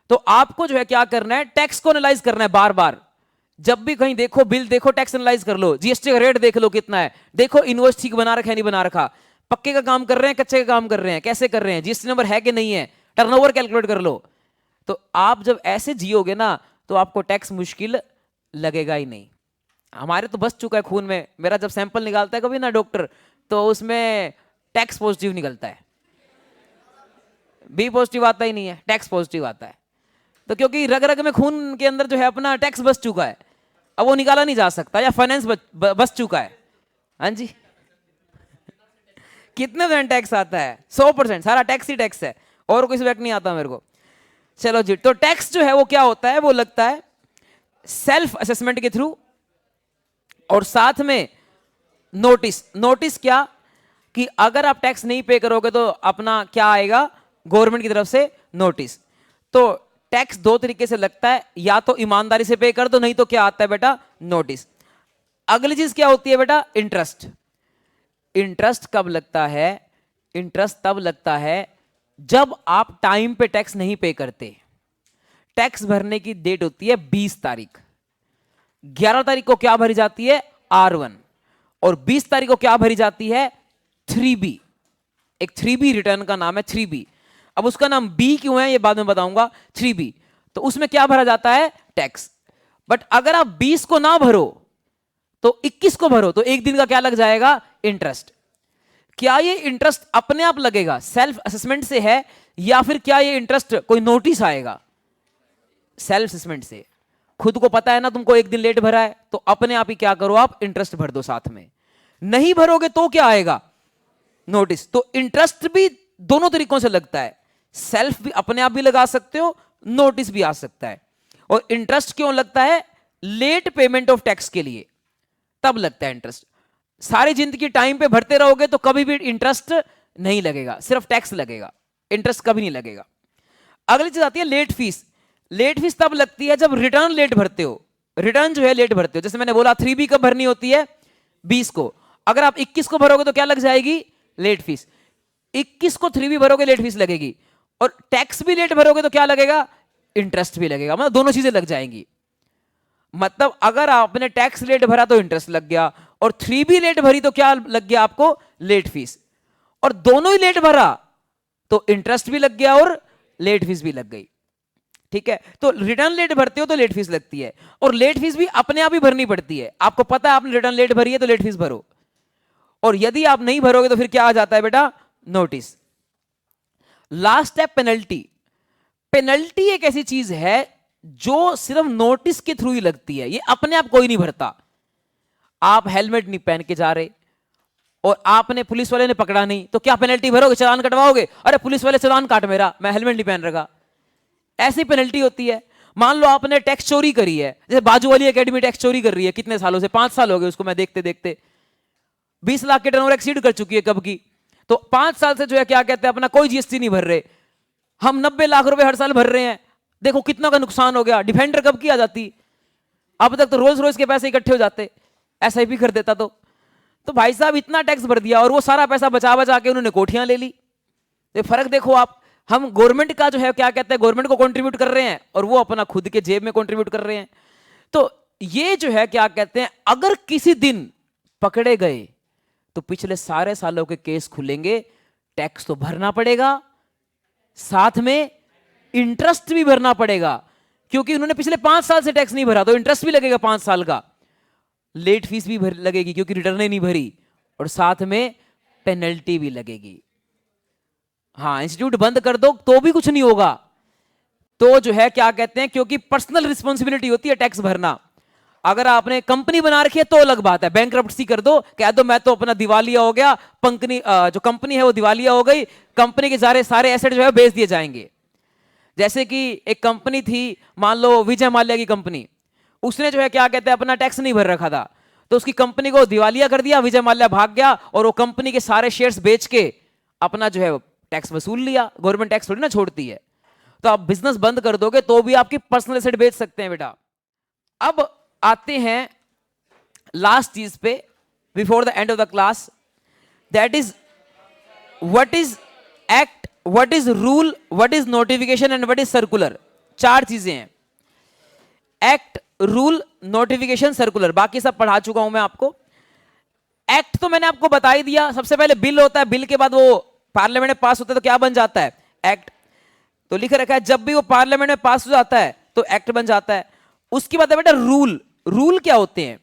तो आपको जो है क्या करना है, टैक्स को एनालाइज करना है बार बार। जब भी कहीं देखो बिल देखो, टैक्स एनालाइज कर लो, जीएसटी का रेट देख लो कितना है, देखो इनवॉइस ठीक बना रखा है नहीं बना रखा, पक्के का काम कर रहे हैं कच्चे का काम कर रहे हैं, कैसे कर रहे हैं, जीएसटी नंबर है कि नहीं है, टर्नओवर कैलकुलेट कर लो। तो आप जब ऐसे जियोगे ना तो आपको टैक्स मुश्किल लगेगा ही नहीं। हमारे तो बस चुका है खून में। मेरा जब सैंपल निकालता है कभी ना डॉक्टर, तो उसमें टैक्स पॉजिटिव निकलता है, बी पॉजिटिव आता ही नहीं है, टैक्स पॉजिटिव आता है। तो क्योंकि रग रग में खून के अंदर जो है अपना टैक्स बस चुका है, अब वो निकाला नहीं जा सकता। या फाइनेंस बस चुका है। हाँ जी, कितने % टैक्स आता है? 100%। सारा टैक्स ही टैक्स है, और कोई सब्जेक्ट नहीं आता मेरे को। चलो जी, तो टैक्स जो है वो क्या होता है, वो लगता है सेल्फ असेसमेंट के थ्रू, और साथ में नोटिस। नोटिस क्या कि अगर आप टैक्स नहीं पे करोगे तो अपना क्या आएगा, गवर्नमेंट की तरफ से नोटिस। तो टैक्स 2 तरीके से लगता है, या तो ईमानदारी से पे कर दो, नहीं तो क्या आता है बेटा, नोटिस। अगली चीज क्या होती है बेटा, इंटरेस्ट। इंटरेस्ट कब लगता है? इंटरेस्ट तब लगता है जब आप टाइम पे टैक्स नहीं पे करते। टैक्स भरने की डेट होती है 20 तारीख, 11 तारीख को क्या भरी जाती है? R1, और 20 तारीख को क्या भरी जाती है? 3B। एक 3B रिटर्न का नाम है 3B। अब उसका नाम B क्यों है ये बाद में बताऊंगा। 3B तो उसमें क्या भरा जाता है? टैक्स। बट अगर आप 20 को ना भरो तो 21 को भरो तो एक दिन का क्या लग जाएगा? इंटरेस्ट। क्या ये इंटरेस्ट अपने आप लगेगा, सेल्फ असेसमेंट से है, या फिर क्या ये इंटरेस्ट कोई नोटिस आएगा? सेल्फ असेसमेंट से। खुद को पता है ना तुमको एक दिन लेट भरा है, तो अपने आप ही क्या करो, आप इंटरेस्ट भर दो साथ में। नहीं भरोगे तो क्या आएगा? नोटिस। तो इंटरेस्ट भी दोनों तरीकों से लगता है, सेल्फ भी अपने आप भी लगा सकते हो, नोटिस भी आ सकता है। और इंटरेस्ट क्यों लगता है? लेट पेमेंट ऑफ टैक्स के लिए तब लगता है इंटरेस्ट। सारी जिंदगी टाइम पे भरते रहोगे तो कभी भी इंटरेस्ट नहीं लगेगा, सिर्फ टैक्स लगेगा, इंटरेस्ट कभी नहीं लगेगा। अगली चीज आती है लेट फीस। लेट फीस तब लगती है जब रिटर्न लेट भरते हो, रिटर्न जो है लेट भरते हो। जैसे मैंने बोला 3B कब भरनी होती है? 20 को। अगर आप 21 को भरोगे तो क्या लग जाएगी? Late fees. 21 को 3B भरोगे लेट फीस लगेगी, और टैक्स भी लेट भरोगे तो क्या लगेगा? इंटरेस्ट भी लगेगा। मतलब दोनों चीजें लग जाएंगी। मतलब अगर आपने टैक्स लेट भरा तो इंटरेस्ट लग गया, और 3B लेट भरी तो क्या लग गया आपको? Late fees. और दोनों ही लेट भरा तो इंटरेस्ट भी लग गया और लेट फीस भी लग गई। ठीक है, तो रिटर्न लेट भरते हो तो लेट फीस लगती है, और लेट फीस भी अपने आप ही भरनी पड़ती है। आपको पता है आपने रिटर्न लेट भरी है तो लेट फीस भरो, और यदि आप नहीं भरोगे तो फिर क्या आ जाता है बेटा? नोटिस। लास्ट है पेनल्टी। पेनल्टी एक ऐसी चीज है जो सिर्फ नोटिस के थ्रू ही लगती है, ये अपने आप कोई नहीं भरता। आप हेलमेट नहीं पहन के जा रहे और आपने, पुलिस वाले ने पकड़ा नहीं, तो क्या पेनल्टी भरोगे? चालान कटवाओगे? अरे पुलिस वाले चालान काट मेरा, मैं हेलमेट नहीं पहन रखा। ऐसी पेनल्टी होती है। मान लो आपने टैक्स चोरी करी है, जैसे बाजू वाली एकेडमी टैक्स चोरी कर रही है, कितने सालों से, 5 साल हो गए उसको मैं देखते देखते, 20 लाख के टर्नओवर एक्सीड कर चुकी है कब की। तो 5 साल से जो है क्या कहते हैं अपना कोई जीएसटी नहीं भर रहे, हम 90 लाख रुपए हर साल भर रहे हैं। देखो कितना का नुकसान हो गया। डिफेंडर कब की आ जाती, अब तक तो रोज रोज के पैसे इकट्ठे हो जाते, SIP कर देता। तो भाई साहब इतना टैक्स भर दिया, और वो सारा पैसा बचा बचा के उन्होंने कोठियां ले ली। तो फर्क देखो आप, हम गवर्नमेंट का जो है क्या कहते हैं, गवर्नमेंट को कंट्रीब्यूट कर रहे हैं, और वो अपना खुद के जेब में कंट्रीब्यूट कर रहे हैं। तो ये जो है क्या कहते हैं, अगर किसी दिन पकड़े गए तो पिछले सारे सालों के केस खुलेंगे, टैक्स तो भरना पड़ेगा, साथ में इंटरेस्ट भी भरना पड़ेगा, क्योंकि उन्होंने पिछले 5 साल से टैक्स नहीं भरा, तो इंटरेस्ट भी लगेगा 5 साल का, लेट फीस भी लगेगी क्योंकि रिटर्न नहीं भरी, और साथ में पेनल्टी भी लगेगी। हाँ, इंस्टीट्यूट बंद कर दो तो भी कुछ नहीं होगा। तो जो है क्या कहते हैं, क्योंकि पर्सनल रिस्पॉन्सिबिलिटी होती है टैक्स भरना। अगर आपने कंपनी बना रखी है तो अलग बात है, बैंकरप्सी कर दो, कह दो मैं तो अपना दिवालिया हो गया, जो कंपनी है वो दिवालिया हो गई, कंपनी के सारे एसेट जो है बेच दिए जाएंगे। जैसे कि एक कंपनी थी, मान लो विजय माल्या की कंपनी, उसने जो है क्या कहते हैं अपना टैक्स नहीं भर रखा था, तो उसकी कंपनी को दिवालिया कर दिया, विजय माल्या भाग गया, और वो कंपनी के सारे शेयर्स बेच के अपना जो है टैक्स वसूल लिया। गवर्नमेंट टैक्स थोड़ी ना छोड़ती है। तो आप बिजनेस बंद कर दोगे तो भी आपकी पर्सनल एसेट बेच सकते हैं बेटा। अब आते हैं लास्ट चीज पे before the end of the class, that is what is act, what is rule, what is notification and what is circular. 4 चीजें हैं, एक्ट, रूल, नोटिफिकेशन, सर्कुलर। बाकी सब पढ़ा चुका हूं मैं आपको। एक्ट तो मैंने आपको बता ही दिया। सबसे पहले बिल होता है, बिल के बाद वो पार्लियामेंट में पास होता है तो क्या बन जाता है? एक्ट। तो लिख रखा है जब भी वो पार्लियामेंट में पास हो जाता है तो एक्ट बन जाता है। उसके बाद है बेटा रूल। रूल क्या होते हैं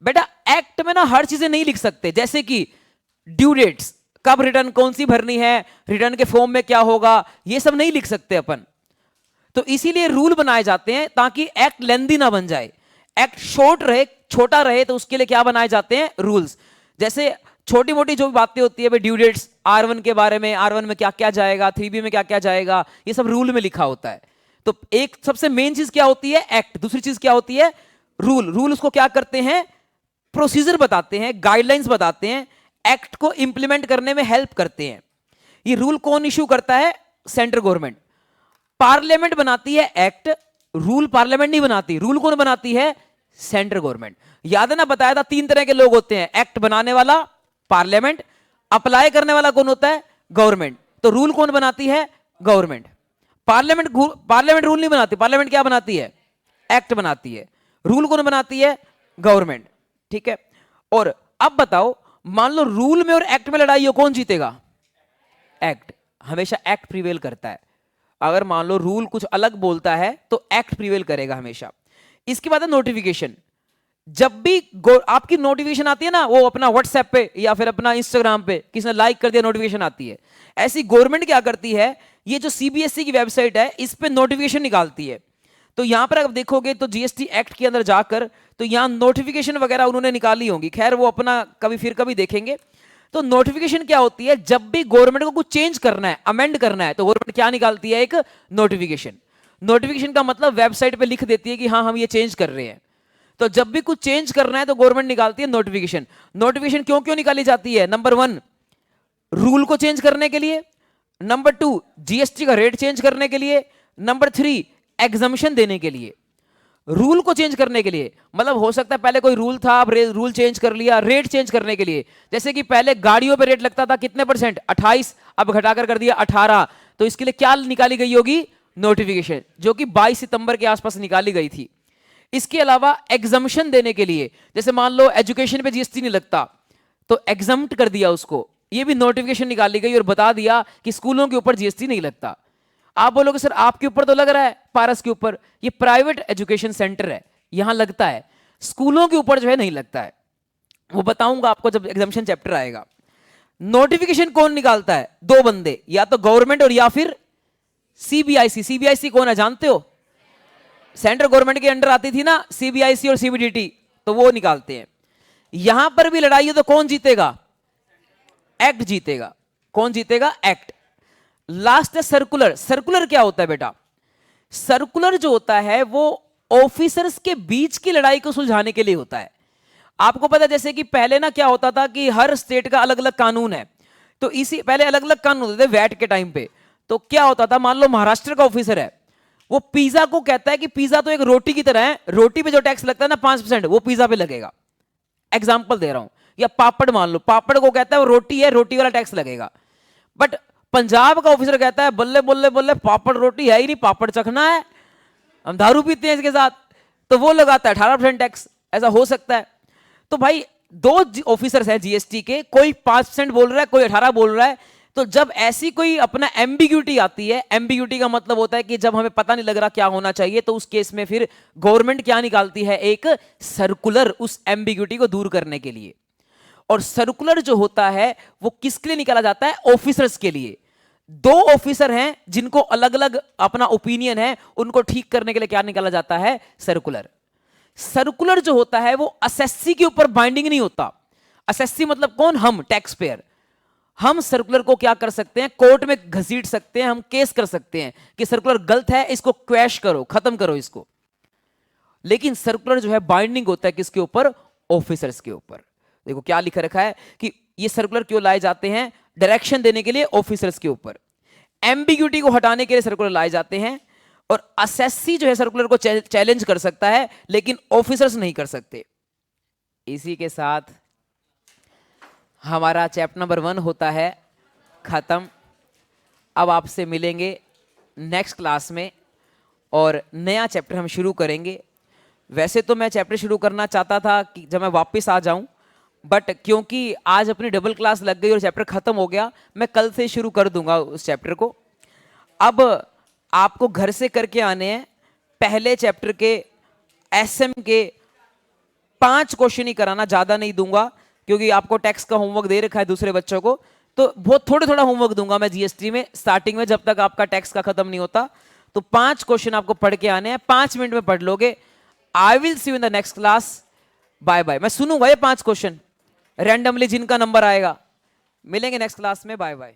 बेटा? एक्ट में ना हर चीजें नहीं लिख सकते, जैसे कि ड्यू डेट्स, कब रिटर्न कौन सी भरनी है, रिटर्न के फॉर्म में क्या होगा, ये सब नहीं लिख सकते अपन। तो इसीलिए रूल बनाए जाते हैं ताकि एक्ट लेंदी ना बन जाए, एक्ट शॉर्ट रहे, छोटा रहे, तो उसके लिए क्या बनाए जाते हैं? रूल्स। जैसे छोटी मोटी जो बातें होती है, ड्यू डेट्स, R1 के बारे में, R1 में क्या क्या जाएगा, 3B में क्या क्या जाएगा, ये सब रूल में लिखा होता है। तो एक सबसे मेन चीज क्या होती है? एक्ट। दूसरी चीज क्या होती है? रूल। रूल उसको क्या करते हैं? प्रोसीजर बताते हैं, गाइडलाइंस बताते हैं, एक्ट को इंप्लीमेंट करने में हेल्प करते हैं। ये रूल कौन इशू करता है? Central government. पार्लियामेंट बनाती है एक्ट, रूल पार्लियामेंट नहीं बनाती। रूल कौन बनाती है? Central government. याद है ना, बताया था 3 तरह के लोग होते हैं, एक्ट बनाने वाला, पार्लियामेंट। अप्लाई करने वाला कौन होता है? गवर्नमेंट। तो रूल कौन बनाती है? गवर्नमेंट। पार्लियामेंट रूल नहीं बनाती, पार्लियामेंट क्या बनाती है? एक्ट बनाती है। रूल कौन बनाती है? गवर्नमेंट। ठीक है। और अब बताओ, मान लो रूल में और एक्ट में लड़ाई हो, कौन जीतेगा? एक्ट। हमेशा एक्ट प्रिवेल करता है। अगर मान लो रूल कुछ अलग बोलता है तो एक्ट प्रिवेल करेगा हमेशा। इसके बाद है नोटिफिकेशन। जब भी आपकी नोटिफिकेशन आती है ना, वो अपना व्हाट्सएप पे या फिर अपना इंस्टाग्राम पे किसी ने लाइक कर दिया, नोटिफिकेशन आती है। ऐसी गवर्नमेंट क्या करती है, ये जो सीबीएसई की वेबसाइट है इस पे नोटिफिकेशन निकालती है। तो यहां पर अगर देखोगे तो जीएसटी एक्ट के अंदर जाकर तो यहां नोटिफिकेशन वगैरह उन्होंने निकाली होंगी, खैर वो अपना कभी देखेंगे। तो नोटिफिकेशन क्या होती है, जब भी गवर्नमेंट को कुछ चेंज करना है, अमेंड करना है, तो गवर्नमेंट क्या निकालती है? एक नोटिफिकेशन। नोटिफिकेशन का मतलब वेबसाइट पे लिख देती है कि हाँ हम ये चेंज कर रहे हैं। तो जब भी कुछ चेंज करना है तो गवर्नमेंट निकालती है नोटिफिकेशन। नोटिफिकेशन क्यों क्यों निकाली जाती है? नंबर 1, रूल को चेंज करने के लिए। नंबर 2, जीएसटी का रेट चेंज करने के लिए। नंबर 3, एग्जम्पशन देने के लिए। रूल को चेंज करने के लिए मतलब हो सकता है पहले कोई रूल था, अब रूल चेंज कर लिया। रेट चेंज करने के लिए, जैसे कि पहले गाड़ियों पे रेट लगता था कितने परसेंट? 28, अब घटाकर कर दिया 18। तो इसके लिए क्या निकाली गई होगी? नोटिफिकेशन, जो कि 22 सितंबर के आसपास निकाली गई थी। इसके अलावा एग्जम्पशन देने के लिए, जैसे मान लो एजुकेशन पे जीएसटी नहीं लगता तो एग्जम्प्ट कर दिया उसको, ये भी नोटिफिकेशन निकाली गई और बता दिया कि स्कूलों के ऊपर जीएसटी नहीं लगता। आप बोलोगे सर आपके ऊपर तो लग रहा है, पारस के ऊपर, ये प्राइवेट एजुकेशन सेंटर है, यहां लगता है, स्कूलों के ऊपर जो है नहीं लगता है। वो बताऊंगा आपको जब एग्जामिनेशन चैप्टर आएगा। नोटिफिकेशन कौन निकालता है? 2 बंदे, या तो गवर्नमेंट और या फिर सीबीआईसी। सीबीआईसी कौन है जानते हो? सेंट्रल गवर्नमेंट के अंडर आती थी ना सीबीआईसी और सीबीडीटी, तो वो निकालते हैं। यहां पर भी लड़ाई हो तो कौन जीतेगा? एक्ट जीतेगा। कौन जीतेगा? एक्ट। लास्ट है सर्कुलर। सर्कुलर क्या होता है बेटा? सर्कुलर जो होता है वो ऑफिसर्स के बीच की लड़ाई को सुलझाने के लिए होता है। आपको पता है जैसे कि पहले ना क्या होता था कि हर स्टेट का अलग अलग कानून है, तो इसी पहले अलग अलग कानून होते थे वैट के टाइम पे। तो क्या होता था, मान लो महाराष्ट्र का ऑफिसर है, वो पिज्जा को कहता है कि पिज्जा तो एक रोटी की तरह है, रोटी पे जो टैक्स लगता है ना 5%, वो पिज्जा पे लगेगा। एग्जाम्पल दे रहा हूं। या पापड़, मान लो पापड़ को कहता है वो रोटी है, रोटी वाला टैक्स लगेगा। बट पंजाब का ऑफिसर कहता है बल्ले बल्ले बल्ले, पापड़ रोटी है ही नहीं, पापड़ चखना है, हम दारू पीते हैं इसके साथ, तो वो लगाता है 18% टैक्स। ऐसा हो सकता है। तो भाई 2 ऑफिसर्स हैं जीएसटी के, कोई 5% बोल रहा है, कोई 18 बोल रहा है। तो जब ऐसी कोई अपना एम्बिग्यूटी आती है, एम्बिग्यूटी का मतलब होता है कि जब हमें पता नहीं लग रहा क्या होना चाहिए, तो उस केस में फिर गवर्नमेंट क्या निकालती है? एक सर्कुलर, उस एम्बिग्यूटी को दूर करने के लिए। और सर्कुलर जो होता है वो किसके लिए निकाला जाता है? ऑफिसर्स के लिए। 2 ऑफिसर हैं जिनको अलग अलग अपना ओपिनियन है, उनको ठीक करने के लिए क्या निकाला जाता है? सर्कुलर। सर्कुलर जो होता है वो असेसी के ऊपर बाइंडिंग नहीं होता। असेसी मतलब कौन? हम टैक्स पेयर। हम सर्कुलर को क्या कर सकते हैं? कोर्ट में घसीट सकते हैं, हम केस कर सकते हैं कि सर्कुलर गलत है, इसको क्वैश करो, खत्म करो इसको। लेकिन सर्कुलर जो है बाइंडिंग होता है किसके ऊपर? ऑफिसर्स के ऊपर। देखो क्या लिखा रखा है कि ये सर्कुलर क्यों लाए जाते हैं? डायरेक्शन देने के लिए ऑफिसर्स के ऊपर, एम्बिग्यूटी को हटाने के लिए सर्कुलर लाए जाते हैं। और असेसी जो है सर्कुलर को चैलेंज कर सकता है, लेकिन ऑफिसर्स नहीं कर सकते। इसी के साथ हमारा चैप्टर नंबर 1 होता है खत्म। अब आपसे मिलेंगे नेक्स्ट क्लास में और नया चैप्टर हम शुरू करेंगे। वैसे तो मैं चैप्टर शुरू करना चाहता था कि जब मैं वापस आ जाऊं, बट क्योंकि आज अपनी डबल क्लास लग गई और चैप्टर खत्म हो गया, मैं कल से शुरू कर दूंगा उस चैप्टर को। अब आपको घर से करके आने हैं पहले चैप्टर के एसएम के 5 क्वेश्चन ही कराना, ज्यादा नहीं दूंगा क्योंकि आपको टैक्स का होमवर्क दे रखा है दूसरे बच्चों को, तो बहुत थोड़ा होमवर्क दूंगा मैं जीएसटी में स्टार्टिंग में, जब तक आपका टैक्स का खत्म नहीं होता। तो 5 क्वेश्चन आपको पढ़ के आने हैं, 5 मिनट में पढ़ लोगे। I will see you in the next class. Bye bye. मैं सुनूंगा ये 5 क्वेश्चन रैंडमली जिनका नंबर आएगा। मिलेंगे नेक्स्ट क्लास में। Bye bye.